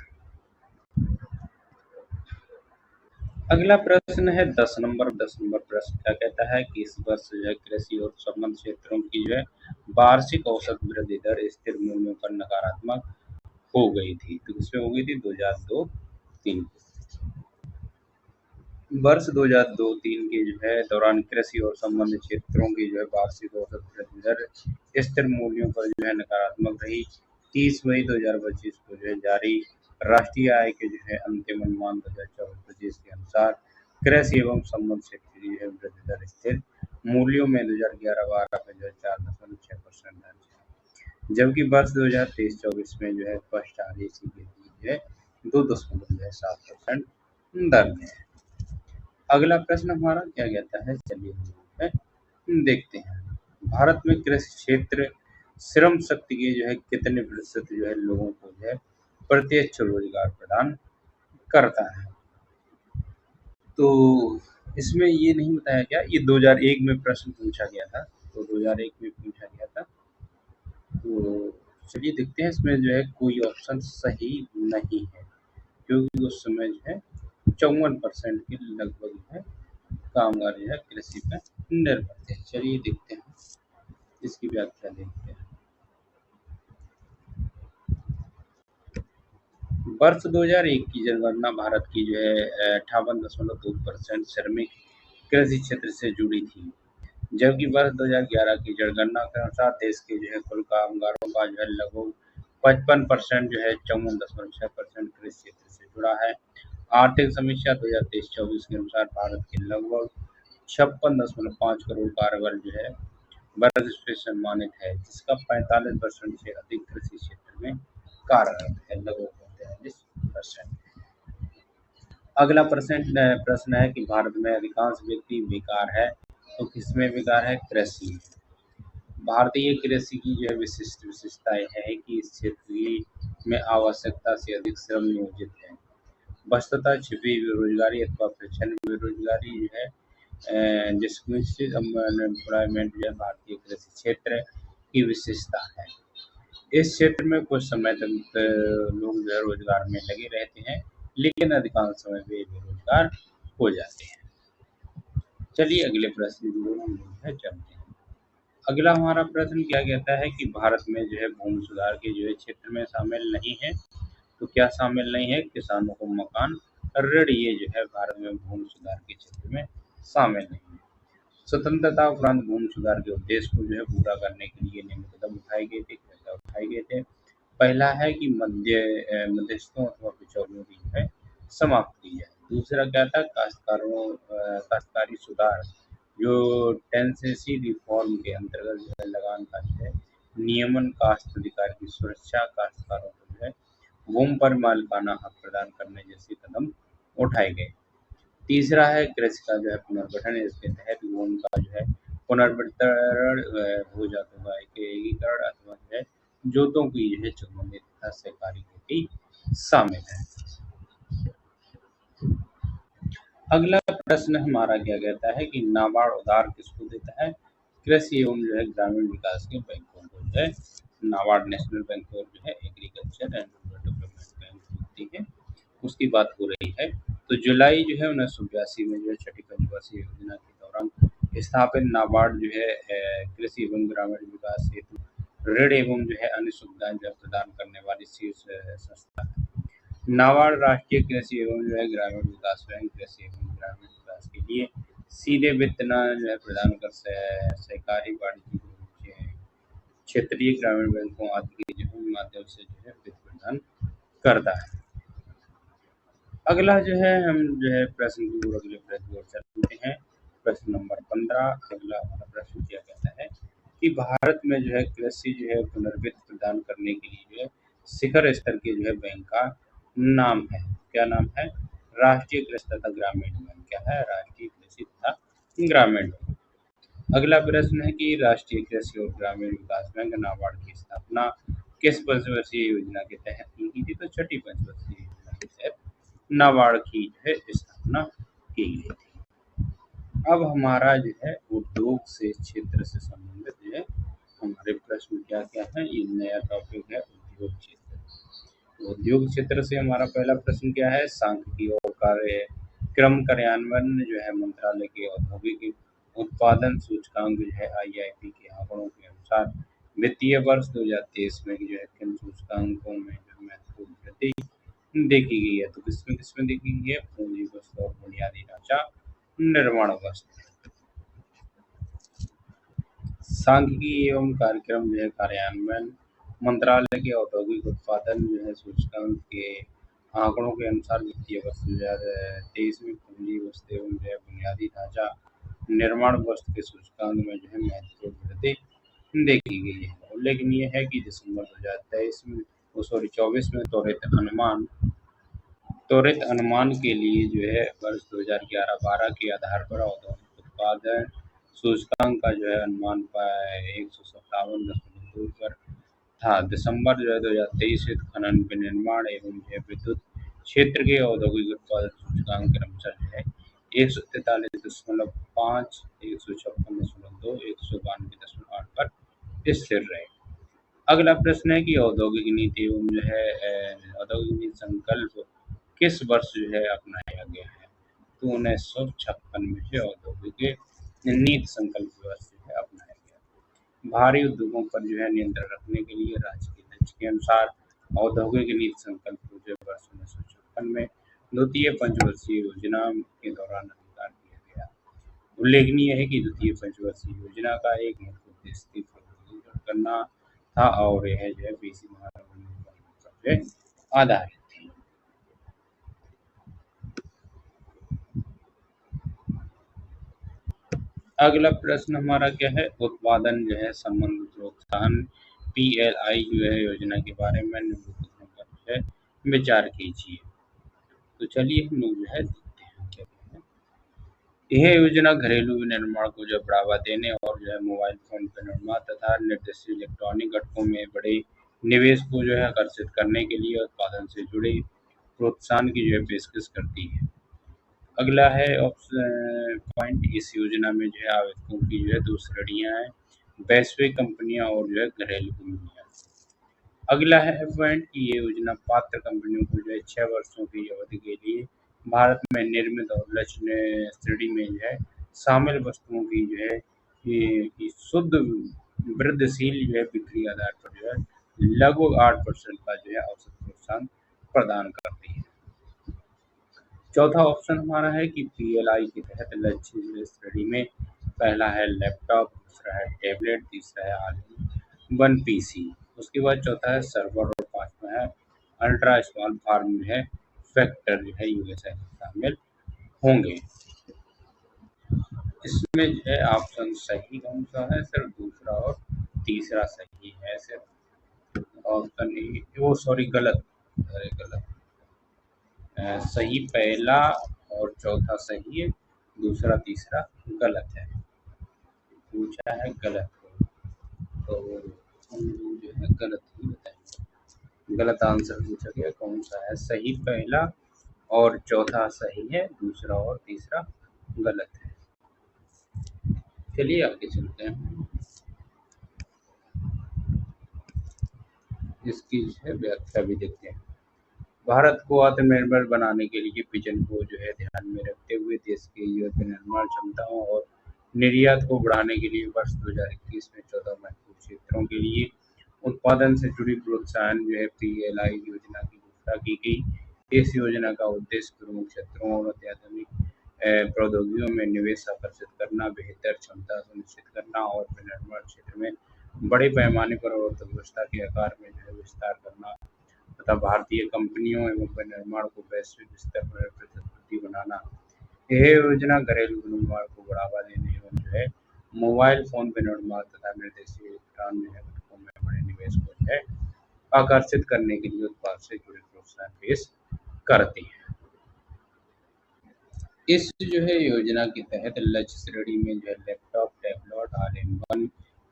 अगला प्रश्न है 10 नंबर प्रश्न क्या कहता है कि इस वर्ष जो है कृषि और संबद्ध क्षेत्रों की जो है वार्षिक औसत वृद्धि दर स्थिर मूल्यों पर नकारात्मक हो गई थी, तो किसमें हो गई थी, 2002-3। वर्ष 2002-3 के जो है दौरान कृषि और संबंधित क्षेत्रों की जो है वार्षिक औसत वृद्धि दर स्थिर मूल्यों पर जो है नकारात्मक रही। 30 मई 2025 को जो है जारी राष्ट्रीय आय के जो है अंतिम अनुमान 2024-25 के अनुसार कृषि एवं संबंध क्षेत्र की जो है वृद्धि दर स्थिर मूल्यों में 2011-12 में जो है 4.6% दर्ज है, जबकि वर्ष 2023-24 में जो है स्पष्ट आदेशी वृद्धि जो है 2.7% दर्ज है। अगला प्रश्न हमारा क्या कहता है, चलिए देखते हैं, भारत में कृषि क्षेत्र श्रम शक्ति के कितने प्रतिशत लोगों को प्रत्यक्ष रोजगार प्रदान करता है। तो इसमें ये नहीं बताया गया, ये 2001 में प्रश्न पूछा गया था, तो 2001 में पूछा गया था। तो चलिए देखते हैं, इसमें कोई ऑप्शन सही नहीं है, क्योंकि उस समय 54% के लगभग कामगार कृषि पर निर्भर थे। चलिए देखते हैं, इसकी व्याख्या देखते हैं। वर्ष 2001 की जनगणना भारत की 58.2% श्रमिक कृषि क्षेत्र से जुड़ी थी, जबकि वर्ष 2011 की जनगणना के अनुसार देश के कुल कामगारों का लगभग 55% 54.6% कृषि क्षेत्र से जुड़ा है। आर्थिक समीक्षा 2023-24 के अनुसार भारत के लगभग 56.5 करोड़ कार्यबल वर्ग से सम्मानित है, जिसका 45% से अधिक कृषि क्षेत्र में कार्यरत है, लगभग 43%। अगला प्रश्न है कि भारत में अधिकांश व्यक्ति बेकार है, तो किसमें बेकार है? कृषि में। भारतीय कृषि की विशिष्टताएं है कि इस क्षेत्र में आवश्यकता से अधिक श्रम नियोजित है। वस्तुतः छिपी बेरोजगारी अथवा प्रच्छन्न बेरोजगारी डिस्क्रिप्टिव एम्प्लॉयमेंट भारतीय कृषि क्षेत्र की विशेषता है। इस क्षेत्र में कुछ समय तक लोग रोजगार में लगे रहते हैं, लेकिन अधिकांश समय वे बेरोजगार हो जाते हैं। चलिए अगले प्रश्न की ओर हम चलते हैं। अगला हमारा प्रश्न क्या कहता है कि भारत में भूमि सुधार के क्षेत्र में शामिल नहीं है। तो क्या शामिल नहीं है? किसानों को मकान ऋण, ये भारत में भूमि सुधार के क्षेत्र में शामिल नहीं है। स्वतंत्रता उपरांत भूमि सुधार के उद्देश्य को पूरा करने के लिए निम्न कदम उठाए गए थे। क्या उठाए गए थे? पहला है कि मध्यस्थों अथवा बिचौलियों की समाप्त की जाए। दूसरा क्या था? काश्तकारी सुधार, जो टेनेंसी रिफॉर्म के अंतर्गत लगान का नियमन, काश्त अधिकार की सुरक्षा, काश्तकारों को भूमि पर मालिकाना हक प्रदान करने जैसे कदम उठाए गए। तीसरा है कृषि का पुनर्गठन, इसके तहत भूमि का पुनर्वितरण हो जाता हुआ एकीकरण अथवा जोतों की चुनौती तथा सहकारी खेती शामिल है। अगला प्रश्न हमारा क्या कहता है कि नाबार्ड उधार किसको देता है? कृषि एवं ग्रामीण विकास के बैंकों को नाबार्ड नेशनल बैंक और agriculture and rural development bank होती है, उसकी बात हो रही है। तो जुलाई 1982 में छठी पंचवर्षीय योजना के दौरान स्थापित नाबार्ड कृषि एवं ग्रामीण विकास हेतु ऋण एवं अन्य सुविधाएं प्रदान करने वाली शीर्ष संस्था है। नाबार्ड राष्ट्रीय कृषि एवं ग्रामीण विकास बैंक कृषि एवं ग्रामीण विकास के लिए सीधे वित्त न प्रदान कर सहकारी, वाणिज्यिक, क्षेत्रीय ग्रामीण बैंकों आदि के माध्यम से वित्त प्रदान करता है। अगला हम प्रश्न की ओर अगले प्रश्न की ओर चलते हैं। प्रश्न नंबर 15। अगला हमारा प्रश्न क्या कहता है कि भारत में कृषि पुनर्वित्त प्रदान करने के लिए शिखर स्तर के बैंक का नाम है। क्या नाम है? राष्ट्रीय कृषि तथा ग्रामीण बैंक। क्या है? राष्ट्रीय कृषि तथा ग्रामीण बैंक। अगला प्रश्न है कि राष्ट्रीय कृषि और ग्रामीण विकास बैंक नाबार्ड की स्थापना किस पंचवर्षीय योजना के तहत की थी? तो छठी पंचवर्षीय योजना के तहत नाबार्ड की स्थापना की गई थी। अब हमारा उद्योग से क्षेत्र से संबंधित हमारे प्रश्न क्या क्या है, ये नया टॉपिक है उद्योग क्षेत्र। उद्योग क्षेत्र से हमारा पहला प्रश्न क्या है? सांख्यिकी और कार्यक्रम कार्यान्वयन मंत्रालय के औद्योगिक उत्पादन सूचकांक IIP के आंकड़ों के अनुसार वित्तीय वर्ष 2023 में किन सूचकांकों में महत्वपूर्ण वृद्धि देखी गई है? तो किसमें देखी गई है? पूंजी वस्तु और बुनियादी ढांचा निर्माण वस्तु। सांख्यिकी एवं कार्यक्रम कार्यान्वयन मंत्रालय के औद्योगिक उत्पादन सूचकांक के आंकड़ों के अनुसार वित्तीय वर्ष 2023 में पूंजी वस्तु एवं बुनियादी ढांचा निर्माण वस्तु के सूचकांक में महत्वपूर्ण वृद्धि देखी गई है। उल्लेखनीय है कि दिसंबर 2023 में 24 में त्वरित अनुमान के लिए वर्ष 2011-12 के आधार पर औद्योगिक उत्पादन सूचकांक का जो है अनुमान पाया 157.2 पर था। दिसंबर जो है 2023 से खनन विनिर्माण एवं जो है विद्युत क्षेत्र के औद्योगिक उत्पादन सूचकांक क्रमशः जो है 143.5, 156.2, 192.8 पर स्थिर रहे। अगला प्रश्न है कि औद्योगिक नीति एवं जो है औद्योगिक नीति संकल्प किस वर्ष जो है अपनाया गया है? तो 1956 में जो औद्योगिक नीति संकल्प वर्ष जो है अपनाया गया। भारी उद्योगों पर जो है नियंत्रण रखने के लिए राज्य के लक्ष्य के अनुसार औद्योगिक नीति संकल्प को जो है वर्ष 1956 में द्वितीय पंचवर्षीय योजना के दौरान अंगीकार किया गया। उल्लेखनीय है कि द्वितीय पंचवर्षीय योजना का एक मुख्य उद्देश्य थी प्रौद्योगिकीकरण करना था और यह जो है बीसी महानगरों पर जो है आधारित थी। अगला प्रश्न हमारा क्या है? उत्पादन जो है संबंध प्रोत्साहन PLI जो है योजना के बारे में निम्नलिखित पर जो है विचार कीजिए। तो चलिए हम लोग जो है देखते हैं क्या है। यह योजना घरेलू विनिर्माण को जो बढ़ावा देने और जो है मोबाइल फोन विनिर्माण तथा निर्देशित इलेक्ट्रॉनिक घटकों में बड़े निवेश को जो है आकर्षित करने के लिए उत्पादन से जुड़े प्रोत्साहन की जो है पेशकश करती है। अगला है ऑप्शन पॉइंट, इस योजना में जो है आवेदकों की जो है दो श्रेणियां हैं, वैश्विक कंपनियां और जो है घरेलू कंपनियां। अगला है पॉइंट कि ये योजना पात्र कंपनियों को जो है 6 वर्षों की अवधि के लिए भारत में निर्मित और लक्ष्य श्रेणी में जो है शामिल वस्तुओं की जो है ये शुद्ध वृद्धिशील जो है बिक्री आधार पर जो है लगभग 8% का जो है औसत प्रोत्साहन प्रदान करती है। चौथा ऑप्शन हमारा है कि PLI के तहत लक्ष्य श्रेणी में पहला है लैपटॉप, दूसरा है टैबलेट, तीसरा है ऑल इन वन PC, उसके बाद चौथा है सर्वर और पांचवा है अल्ट्रा स्मॉल फार्म जो है फैक्टर जो है USA शामिल होंगे। इसमें जो है ऑप्शन सही कौन सा है? सिर्फ दूसरा और तीसरा सही है। सिर्फ ऑप्शन वो सॉरी गलत, अरे गलत, सही पहला और चौथा सही है, दूसरा तीसरा गलत है। पूछा है गलत तो हम लोग जो है गलत ही बताएंगे। गलत आंसर पूछा गया कौन सा है? सही पहला और चौथा सही है, दूसरा और तीसरा गलत है। चलिए आगे चलते हैं, इसकी जो है व्याख्या भी देखते हैं। भारत को आत्मनिर्भर बनाने के लिए विजन को जो है ध्यान में रखते हुए देश के युद्ध निर्माण क्षमताओं और निर्यात को बढ़ाने के लिए वर्ष 2021 में 14 महत्वपूर्ण क्षेत्रों के लिए उत्पादन से जुड़ी प्रोत्साहन जो है PLI योजना की घोषणा की गई। इस योजना का उद्देश्य प्रमुख क्षेत्रों और अत्याधुनिक प्रौद्योगिकियों में निवेश आकर्षित करना, बेहतर क्षमता सुनिश्चित करना और विनिर्माण क्षेत्र में बड़े पैमाने पर अर्थव्यवस्था के आकार में जो है विस्तार करना तथा भारतीय कंपनियों एवं विनिर्माण को वैश्विक स्तर पर प्रतिस्पर्धी बनाना। यह योजना घरेलू विनिर्माण को बढ़ावा देने एवं जो है मोबाइल फोन विनिर्माण तथा निर्देशित इलेक्ट्रॉनिक घटकों में बड़े निवेश को जो है आकर्षित करने के लिए उत्पाद से जुड़े प्रोत्साहन पेश करती है। इस जो है योजना के तहत लक्ष्य श्रेणी में जो है laptop, tablet, all in one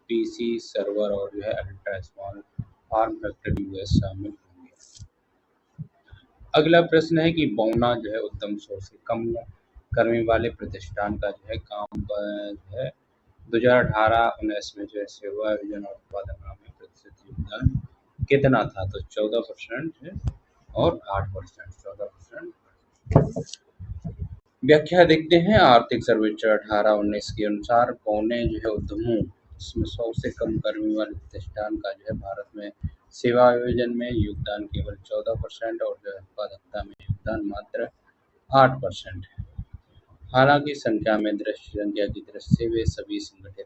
PC, server और जो है ultra small form factor US शामिल होंगे। अगला प्रश्न है कि बौना जो है उत्तम 100 से कम कर्मी वाले प्रतिष्ठान का जो है काम जो है 2018-19 में जो है सेवा विजन और उत्पादन में प्रतिशत योगदान कितना था? तो 14% है और 8%, 14%। व्याख्या देखते हैं। आर्थिक सर्वेक्षण 18-19 के अनुसार पौने जो है उद्यमों इसमें 100 से कम कर्मी वाले प्रतिष्ठान का जो है भारत में सेवा आयोजन में योगदान केवल 14% और जो है उत्पादकता में योगदान मात्र 8% है। हालांकि संख्या की दृष्टि से वे सभी संगठित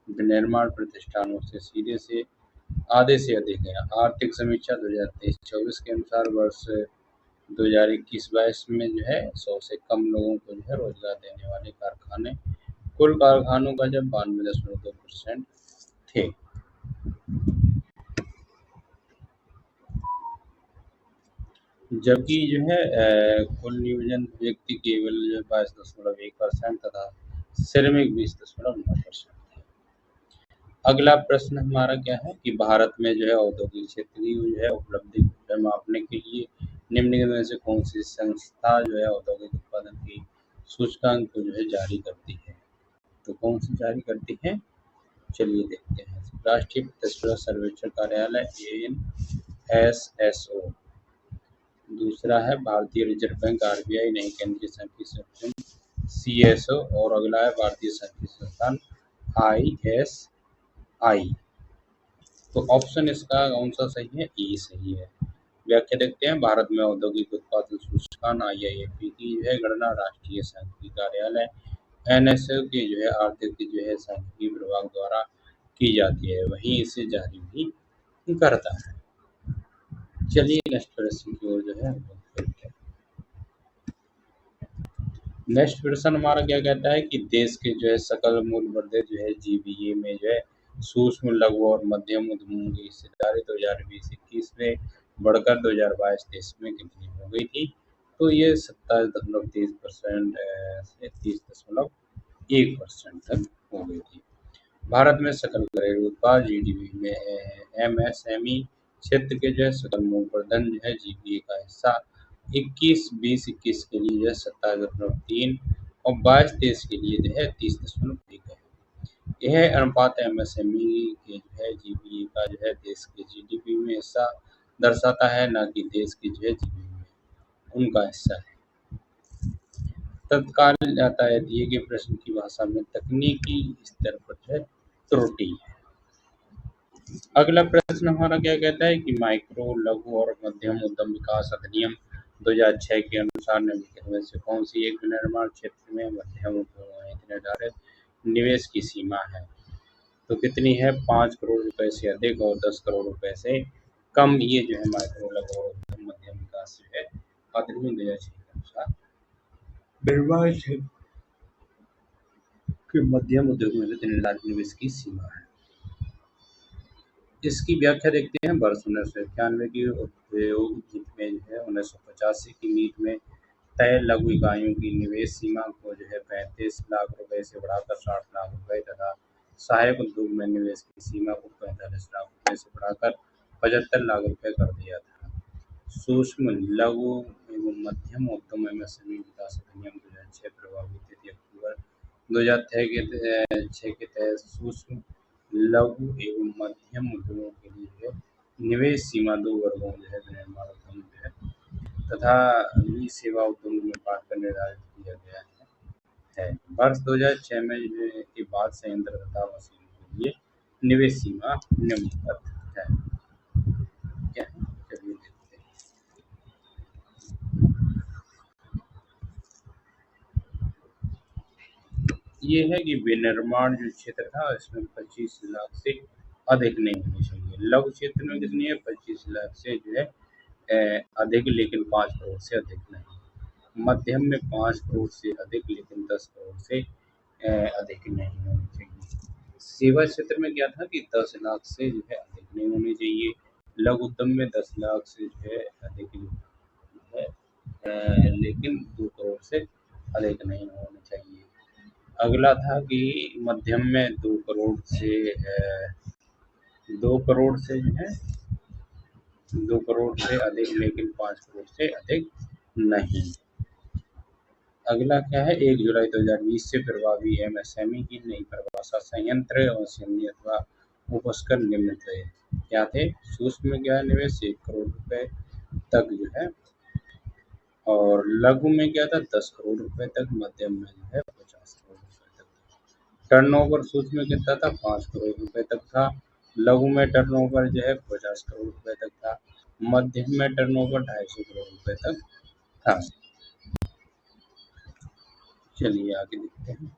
विनिर्माण प्रतिष्ठानों से सीधे से आधे से अधिक है। आर्थिक समीक्षा 2023-24 के अनुसार वर्ष 2021-22 में जो है 100 से कम लोगों को जो है रोजगार देने वाले कारखाने कुल कारखानों का जब 92.2% थे। जबकि जो है कुल नियोजन व्यक्ति केवल 22.1% तथा सिरेमिक 20.9%। अगला प्रश्न हमारा क्या है कि भारत में जो है औद्योगिक क्षेत्र की जो है उपलब्धि को मापने के लिए निम्न में से कौन सी संस्था जो है औद्योगिक उत्पादन की सूचकांक को जो है जारी करती है? तो कौन सी जारी करती है? चलिए देखते हैं। राष्ट्रीय प्रतिस्पर्धा सर्वेक्षण कार्यालय ANSSO, दूसरा है भारतीय रिजर्व बैंक RBI, नहीं केंद्रीय सांख्यिकी संगठन CSO, और अगला है भारतीय सांख्यिकी संस्थान ISI। तो ऑप्शन इसका कौन सा सही है? ई सही है। व्याख्या देखते हैं। भारत में औद्योगिक उत्पादन सूचकांक IIFP की जो है गणना राष्ट्रीय सांख्यिकी कार्यालय NSO के जो है आर्थिक जो है सांख्यिकी विभाग द्वारा की जाती है, वहीं इसे जारी भी करता है। चलिए नेक्स्ट प्रश्न की ओर जो है चलते हैं। नेक्स्ट प्रश्न हमारा क्या कहता है कि देश के जो है सकल मूल्य वर्धित जो है GVA में जो है सूक्ष्म लघु और मध्यम उद्यमों की हिस्सेदारी 2020-21 में बढ़कर 2022-23 में कितनी हो गई थी? तो ये 27.3% से 30.1% तक हो गई थी। भारत में सकल घरेलू उत्पाद GDP में MSME क्षेत्र के जो है सकल मूल्यवर्धन जो है GVA का हिस्सा 21-20-21 के लिए जो है 27.3 और 22-23 के लिए जो है 30.1 है। यह अनुपात MSME के जो है GVA का जो है देश के GDP में हिस्सा दर्शाता है, न कि देश के जो है GDP में उनका हिस्सा है। तत्काल जाता है दिए गए प्रश्न की भाषा में तकनीकी स्तर पर जो है त्रुटि। अगला प्रश्न हमारा क्या कहता है कि माइक्रो लघु और मध्यम उद्यम विकास अधिनियम 2006 के अनुसार निम्नलिखित में से कौन सी एक विनिर्माण क्षेत्र में मध्यम उद्योगों में निर्धारित निवेश की सीमा है? तो कितनी है? 5 करोड़ रुपए से अधिक और 10 करोड़ रुपए से कम। ये जो है माइक्रो लघु और मध्यम विकास जो है अधिनियम 2006 के अनुसार निर्माण क्षेत्र के मध्यम उद्योग में निर्धारित निवेश की सीमा है। इसकी व्याख्या देखते हैं। वर्ष 1991 की उद्योग नीति में जो है 1985 की नीति में तय लघु इकाइयों की निवेश सीमा को जो है 35 लाख रुपए से बढ़ाकर 60 लाख रुपए तथा सहायक उद्योग में निवेश की सीमा को 45 लाख रुपए से बढ़ाकर 75 लाख रुपए कर दिया था। सूक्ष्म लघु एवं मध्यम उद्यम MSME विकास अधिनियम 2006 प्रभावी तिथि अक्टूबर 2006 के तहत सूक्ष्म लघु एवं मध्यम उद्योगों के लिए निवेश सीमा 2 वर्गों जो है विनिर्माण उद्यम जो है तथा सेवा उद्योग में बांटकर निर्धारित किया गया है। वर्ष 2006 में के बाद संयंत्र तथा मशीनों के लिए निवेश सीमा निम्नलिखित है। क्या है? चलिए देखते हैं। ये है कि विनिर्माण जो क्षेत्र था इसमें 25 लाख से अधिक नहीं होनी चाहिए। लघु क्षेत्र में कितनी है? 25 लाख से जो है अधिक, लेकिन 5 करोड़ से अधिक नहीं। मध्यम में 5 करोड़ से अधिक, लेकिन 10 करोड़ से अधिक नहीं होनी चाहिए। सेवा क्षेत्र में क्या था कि 10 लाख से जो है अधिक नहीं होनी चाहिए। लघु उद्यम में 10 लाख से जो है अधिक है, लेकिन 2 करोड़ से अधिक नहीं होनी चाहिए। अगला था कि मध्यम में 2 करोड़ से 2 करोड़ से जो है 2 करोड़ से अधिक, लेकिन 5 करोड़ से अधिक नहीं। अगला क्या है? 1 जुलाई 2020 से प्रभावी MSME की नई परिभाषा संयंत्र और मशीनरी अथवा उपस्कर निम्न थे। क्या थे? सूक्ष्म में क्या निवेश 1 करोड़ रुपए तक जो है, और लघु में क्या था? 10 करोड़ रुपए तक, मध्यम में जो है 50 करोड़ रुपए तक। टर्नओवर सूक्ष्म में कितना था? 5 करोड़ रुपए तक था। लघु में टर्नओवर जो है 50 करोड़ रुपए तक था। मध्यम में टर्नओवर 250 करोड़ रुपए तक था। चलिए आगे देखते हैं।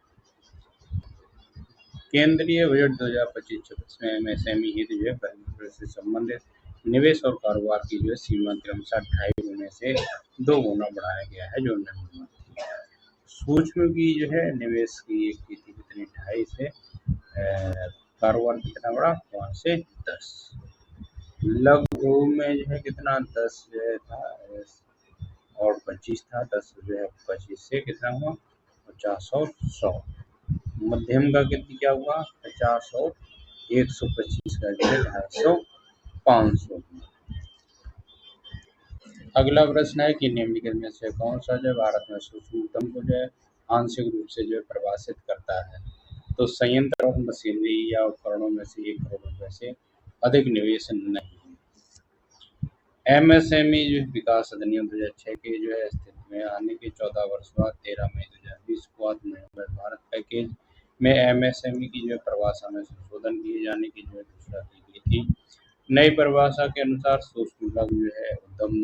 केंद्रीय बजट 2025-26 में MSME हेतु जो है पहले से संबंधित निवेश और कारोबार की जो है सीमा क्रमशः 2.5 गुने से 2 गुना बढ़ाया गया है, जो निम्न थी। सूक्ष्म की जो है निवेश की एक थी कितनी? 2.5 से, कारोबार कितना बढ़ा? 5 से 10। लघु में जो है कितना? 10 जो है था और 25 था। 10 जो है 25 से कितना हुआ? 50 और 100। मध्यम का कितनी क्या हुआ 50 और 125 का जो है 250 500। अगला प्रश्न है कि निम्नलिखित में से कौन सा जो है भारत में सूक्ष्म उद्यम को जो है आंशिक रूप से जो है प्रभावित करता है। तो संयंत्र और मशीनरी या उपकरणों में से 1 करोड़ रुपए से अधिक निवेश नहीं। एमएसएमई जो है विकास अधिनियम 2006 के जो है अस्तित्व में आने के 14 वर्ष बाद 13 मई 2020 को आत्मनिर्भर भारत पैकेज में एमएसएमई की जो है परिभाषा में संशोधन किए जाने की जो है घोषणा की गई थी। नई परिभाषा के अनुसार सूक्ष्म लघु जो है उद्यम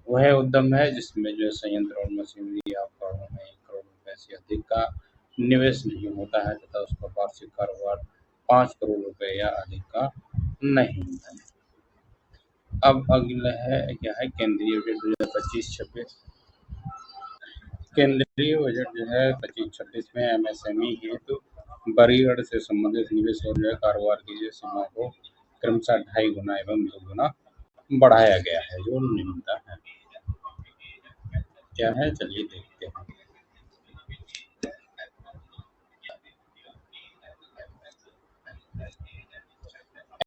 वह उद्यम है जिसमें जो है संयंत्र और मशीनरी या उपकरणों में 1 करोड़ रुपए से अधिक का निवेश नहीं होता है तथा उसका वार्षिक कारोबार 5 करोड़ रुपए या अधिक का नहीं होता है। अब अगला है क्या है केंद्रीय बजट 2025-26। केंद्रीय बजट जो है 25-26 में एमएसएमई हेतु वर्गीकरण से संबंधित निवेश और जो है कारोबार की जो सीमा को क्रमशः 2.5 गुना एवं 2 गुना बढ़ाया गया है जो निम्नता है। क्या है चलिए देखते हैं।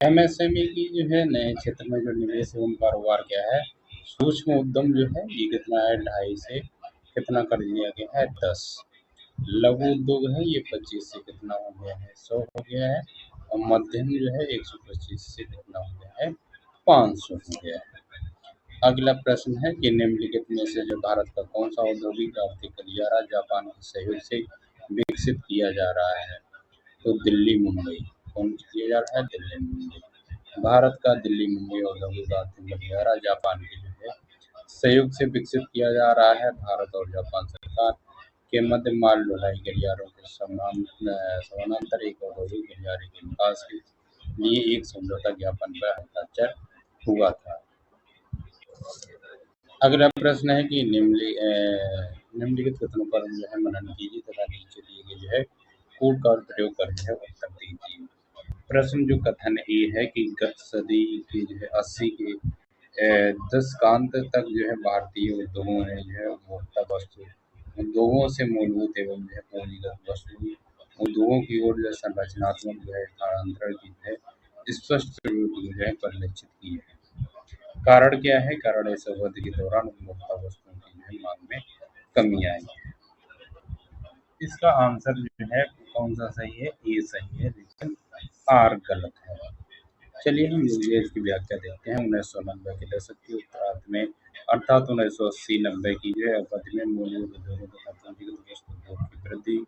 एमएसएमई की जो है नए क्षेत्र में जो निवेश एवं कारोबार क्या है सूक्ष्म उद्यम जो है ये कितना है 2.5 से कितना कर दिया गया है 10। लघु उद्योग है ये 25 से कितना हो गया है 100 हो गया है और मध्यम जो है 125 से कितना हो गया है 500 हो गया है। अगला प्रश्न है कि निम्नलिखित में से जो भारत का कौन सा औद्योगिक आर्थिक गलियारा जापान के सहयोग से विकसित किया जा रहा है। तो दिल्ली मुंबई कौन किया जा रहा है दिल्ली मुंबई। भारत का दिल्ली मुंबई औद्योगिक आर्थिक गलियारा जापान के जो है सहयोग से विकसित किया जा रहा है। भारत और जापान सरकार के मध्य माल ढुलाई गलियारों के समानांतर एक औद्योगिक गलियारे के विकास के लिए एक समझौता ज्ञापन पर हस्ताक्षर हुआ था। अगला प्रश्न है कि निम्नलिखित कथनों पर जो है मनन कीजिए तथा नीचे दिए गए जो है कोड का प्रयोग कर जो है उत्तर दीजिए। प्रश्न जो कथन ये है कि गत सदी के जो है 80 के दशकांत तक जो है भारतीय उद्योगों ने जो है उपभोक्ता वस्तु उद्योगों से मूलभूत एवं जो है पूंजीगत वस्तु उद्योगों की ओर जो है संरचनात्मक जो है स्थानांतरण की है स्पष्ट जो है परिलक्षित की है। कारण क्या है कारण इस अवधि के दौरान उपभोक्ता वस्तुओं की जो है मांग में कमी आई है। इसका आंसर जो है कौन सा सही है ए सही है लेकिन आर गलत है। चलिए हम लोग इसकी व्याख्या देखते हैं। 1990 के दशक के उत्तरार्ध में अर्थात 1980-90 की जो है अवधि में मूलभूत उद्योगों तथा पूंजीगत वस्तु उद्योग की वृद्धि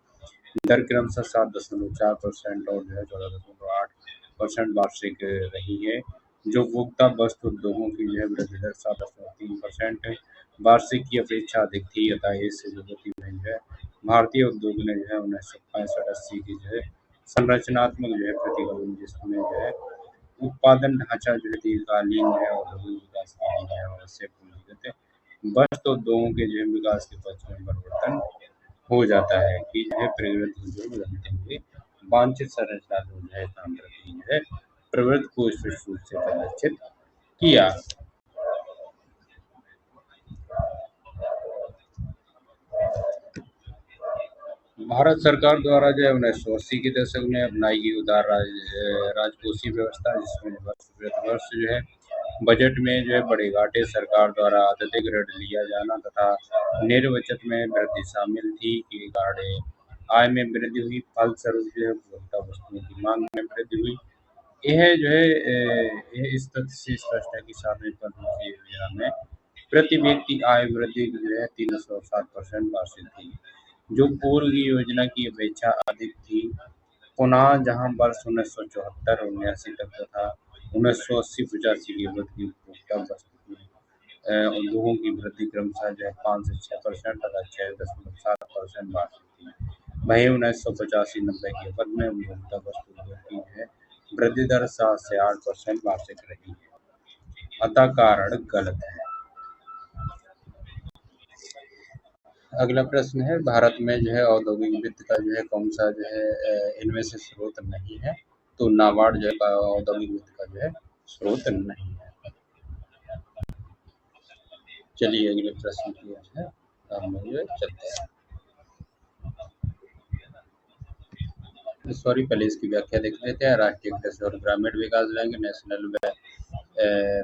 दर क्रमशः 7.4% और जो है 14.8% वार्षिक रही है। जो उपभोक्ता वस्तु उद्योगों की जो है वृद्धि दर 7.3% वार्षिक की अपेक्षा अधिक थी अतः इससे जो गति में जो है भारतीय उद्योग ने जो है 1965-80 की जो है संरचनात्मक जो है प्रतिगमन जिसमें जो है उत्पादन ढांचा जो है दीर्घकालीन है औद्योगिक विकास के लिए है और इससे पूंजीगत वस्तु उद्योगों के जो है विकास के पक्ष में परिवर्तन हो जाता है कि जो है प्रवृत्ति जो बदलते हुए वांछित संरचना जो है सांप्रति जो है प्रवृत्ति को स्पष्ट रूप से प्रदर्शित किया। भारत सरकार द्वारा जो है 1980 के दशक में अपनाई गई उदार राजकोषीय व्यवस्था जिसमें वर्ष जो है बजट में जो है बड़े घाटे सरकार द्वारा अत्यधिक ऋण लिया जाना तथा निर्बचत में वृद्धि शामिल थी कि गाढ़े आय में वृद्धि हुई फलस्वरूप जो है उपभोक्ता वस्तुओं की मांग में वृद्धि हुई। यह जो है यह इस तथ्य से स्पष्ट है कि सातवें पंचवर्षीय योजना में प्रति व्यक्ति आय वृद्धि जो है 307% वार्षिक थी जो पूर्व की योजना की अपेक्षा अधिक थी। पुनः जहां वर्ष 1974-79 तक तथा 1980-85 की वृद्धि उपभोक्ता वस्तु की उद्योगों की वृद्धि क्रमशः जो है 5 से 6% तथा 6.7% वार्षिक थी। वहीं 1985-90 की अवधि में उपभोक्ता वस्तु उद्योग की जो है वृद्धि दर 7 से 8% वार्षिक रही है अतः कारण गलत है। अगला प्रश्न है भारत में जो है औद्योगिक वित्त का जो है कौन सा जो है इनमें से स्रोत नहीं है। तो नाबार्ड जो है औद्योगिक वित्त का जो है स्रोत नहीं है। चलिए अगले प्रश्न की ओर है हम लोग चलते हैं। सॉरी, पहले इसकी व्याख्या देख लेते हैं। राष्ट्रीय कृषि और ग्रामीण विकास बैंक, नेशनल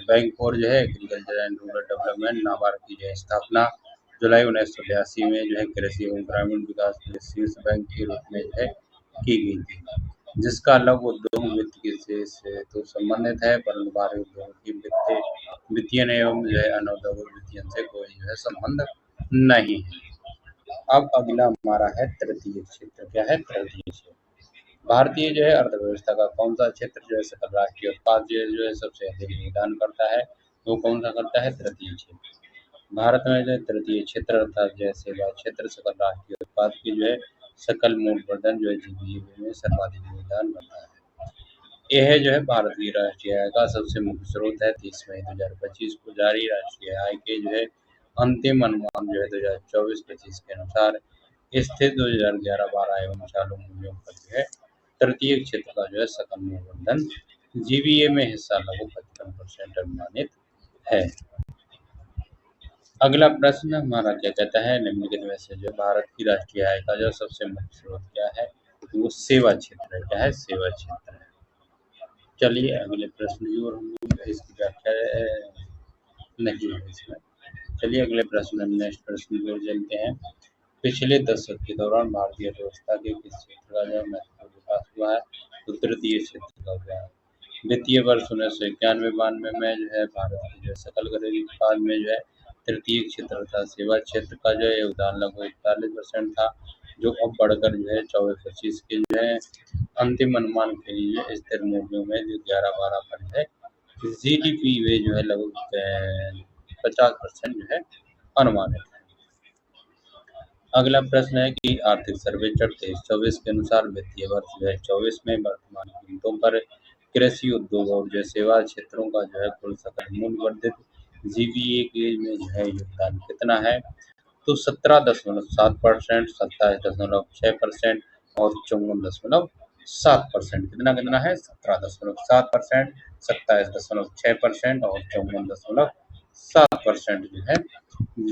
बैंक फॉर जो है agriculture and rural development, NABARD की जो है स्थापना जुलाई 1982 में जो है कृषि एवं ग्रामीण विकास के शीर्ष बैंक के रूप में जो है की गई थी, जिसका लघु उद्योग वित्त से तो संबंधित है, परंतु भारी उद्योग की वित्तीय एवं जो है अनौद्योगिक वित्तीय से कोई जो है संबंध नहीं है। अब अगला हमारा है तृतीय क्षेत्र। क्या है तृतीय क्षेत्र? भारतीय जो है अर्थव्यवस्था का कौन सा क्षेत्र जो है सकल राष्ट्रीय उत्पाद जो है सबसे अधिक योगदान करता है, वो कौन सा करता है? तृतीय क्षेत्र। भारत में जो है तृतीय क्षेत्र अर्थात जो है सेवा क्षेत्र सकल राष्ट्रीय उत्पाद की जो है सकल मूल्यवर्धन जो है जीडीपी में सर्वाधिक योगदान करता है। यह जो है भारत की राष्ट्रीय आय का सबसे मुख्य स्रोत है। 30 मई 2025 को जारी राष्ट्रीय आय के जो है अंतिम अनुमान जो है 2024-25 के अनुसार स्थिर 2011-12 एवं चालू मूल्यों पर जो है तृतीय क्षेत्र का जो है सकल मूल्यवर्धन जीबीए में हिस्सा लगभग 55% अनुमानित है। अगला प्रश्न हमारा क्या कहता है? निम्नलिखित में से जो भारत की राष्ट्रीय आय का जो सबसे मुख्य स्रोत क्या है? वो सेवा क्षेत्र है। क्या है? सेवा क्षेत्र है। चलिए अगले प्रश्न की ओर हम इसकी व्याख्या नहीं है इसमें। चलिए अगले प्रश्न नेक्स्ट प्रश्न की ओर चलते हैं। पिछले दशक के दौरान भारतीय अर्थव्यवस्था के किस क्षेत्र का जो महत्वपूर्ण विकास हुआ है? तो तृतीय क्षेत्र का हुआ है। वित्तीय वर्ष 1991-92 में जो है भारत की जो है सकल घरेलू उत्पाद में जो है तृतीय क्षेत्र था सेवा क्षेत्र का जो है योगदान लगभग 41% था, जो अब बढ़कर जो है 24-25 के जो है अंतिम अनुमान के लिए स्थिर मूल्यों में जो 11-12 पर है जीडीपी में जो है लगभग 50% जो है अनुमानित है। अगला प्रश्न है कि आर्थिक सर्वेक्षण 23-24 के अनुसार वित्तीय वर्ष जो है 24 में वर्तमान कीमतों पर कृषि उद्योग और जो सेवा क्षेत्रों का जो है कुल सकल मूल्य वर्धित जीबीए के में जो है योगदान कितना है? तो 17.7%, 27.6% और 54.7%। कितना कितना है? 17.7%, 27.6% और 54.7% जो है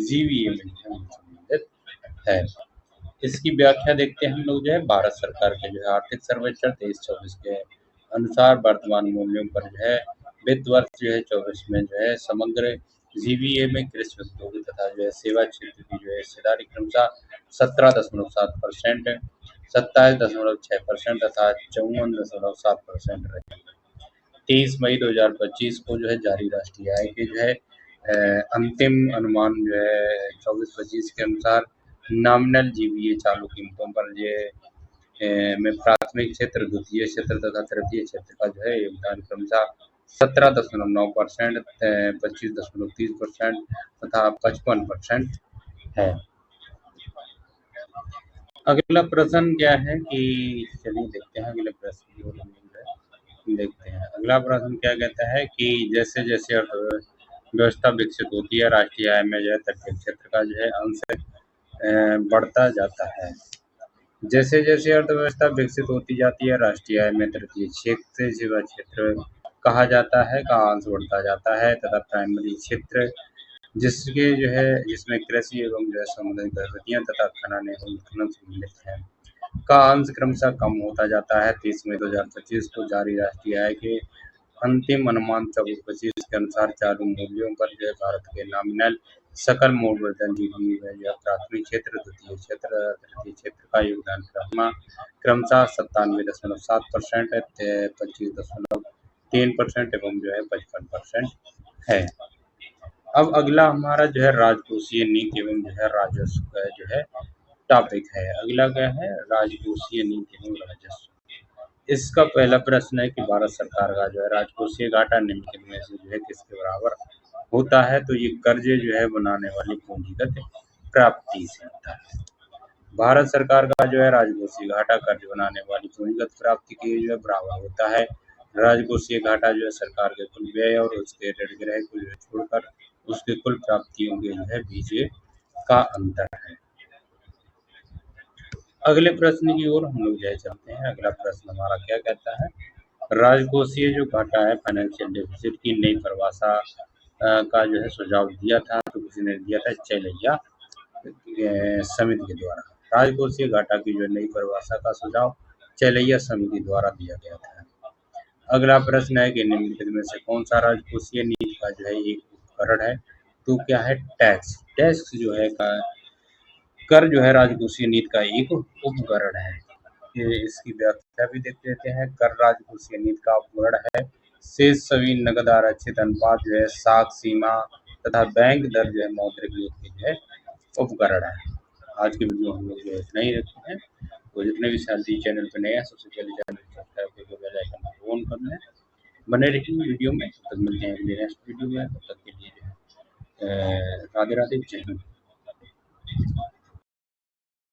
जीबीए में जो है संबंधित है। इसकी व्याख्या देखते हैं हम लोग जो है भारत सरकार के जो है आर्थिक सर्वेक्षण 23-24 के अनुसार वर्तमान मूल्यों पर जो है वित्त वर्ष जो है 24 में जो है समग्र जीबीए में कृषि उद्योग तथा जो है सेवा क्षेत्र की जो है हिस्सेदारी क्रमशः 17.7%, 27.6% तथा 54.7% रही। 23 मई 2025 को जो है जारी राष्ट्रीय आय के जो है अंतिम अनुमान जो है 24-25 के अनुसार नॉमिनल जीबीए चालू कीमतों पर जो में प्राथमिक क्षेत्र, द्वितीय क्षेत्र तथा तृतीय क्षेत्र का जो है योगदान क्रमशः 17.9%, 25.30% तथा 55% है। अगला प्रश्न क्या है कि चलिए देखते हैं अगले प्रश्न की ओर हम देखते हैं। अगला प्रश्न क्या कहता है कि जैसे जैसे अर्थव्यवस्था विकसित होती है राष्ट्रीय आय में जो है तटीय क्षेत्र का जो है अंश बढ़ता जाता है। जैसे जैसे अर्थव्यवस्था विकसित होती जाती है राष्ट्रीय आय में तृतीय क्षेत्र सेवा क्षेत्र कहा जाता है का अंश बढ़ता जाता है तथा प्राइमरी क्षेत्र जिसके जो है जिसमें कृषि एवं जो है समुद्री गतिविधियां तथा खनन एवं उत्खनन सम्मिलित है का अंश क्रमशः कम होता जाता है। 30 मई 2025 को जारी राष्ट्रीय आय के अंतिम अनुमान 24-25 के अनुसार चालू मूल्यों पर जो है भारत के नॉमिनल सकल मूल्यवर्धन जीडीपी में जो प्राथमिक क्षेत्र, द्वितीय क्षेत्र, तृतीय क्षेत्र का योगदान क्रमशः 97.7%, 25.3% एवं जो है 55% है। अब अगला हमारा जो है राजकोषीय नीति एवं जो है राजस्व का जो है टॉपिक है। अगला क्या है? राजकोषीय नीति एवं राजस्व। इसका पहला प्रश्न है कि भारत सरकार का जो है राजकोषीय घाटा निम्नलिखित में से जो है किसके बराबर होता है? तो ये कर्जे जो है बनाने वाली पूंजीगत प्राप्ति से होता है। भारत सरकार का जो है राजकोषीय घाटा कर्ज बनाने वाली पूंजीगत प्राप्ति के जो है बराबर होता है। राजकोषीय घाटा जो है सरकार के कुल व्यय और उसके ऋण ग्रह को जो है छोड़कर उसके कुल प्राप्तियों के जो है बीच का अंतर है। अगले प्रश्न की ओर हम लोग जाए चलते हैं। अगला प्रश्न हमारा क्या कहता है? राजकोषीय जो घाटा है फाइनेंशियल डेफिसिट की नई परिभाषा का जो है सुझाव दिया था, तो किसी ने दिया था चैलैया समिति के द्वारा। राजकोषीय घाटा की जो नई परिभाषा का सुझाव चलैया समिति द्वारा दिया गया था। अगला प्रश्न है कि निम्नलिखित में से कौन सा राजकोषीय नीति का जो है एक उपकरण है? तो क्या है? टैक्स। टैक्स जो है कर जो है राजकोषीय नीति का एक उपकरण है। ये इसकी व्याख्या भी देख लेते हैं। कर राजकोषीय नीति का उपकरण है। शेष सभी नकद आरक्षित अनुपात जो है साख सीमा तथा बैंक दर जो है मौद्रिक नीति के जो है उपकरण है। आज की वीडियो हम लोग जो है इतना ही रखते हैं। तो जितने भी साथी चैनल पर नए हैं सबसे पहले चैनल सब्सक्राइब करके बेल आइकन को ऑन कर लें। बने रहिए वीडियो में। तब तक मिलते हैं अगले नेक्स्ट वीडियो में। तब तक के लिए राधे राधे, जय हिंद।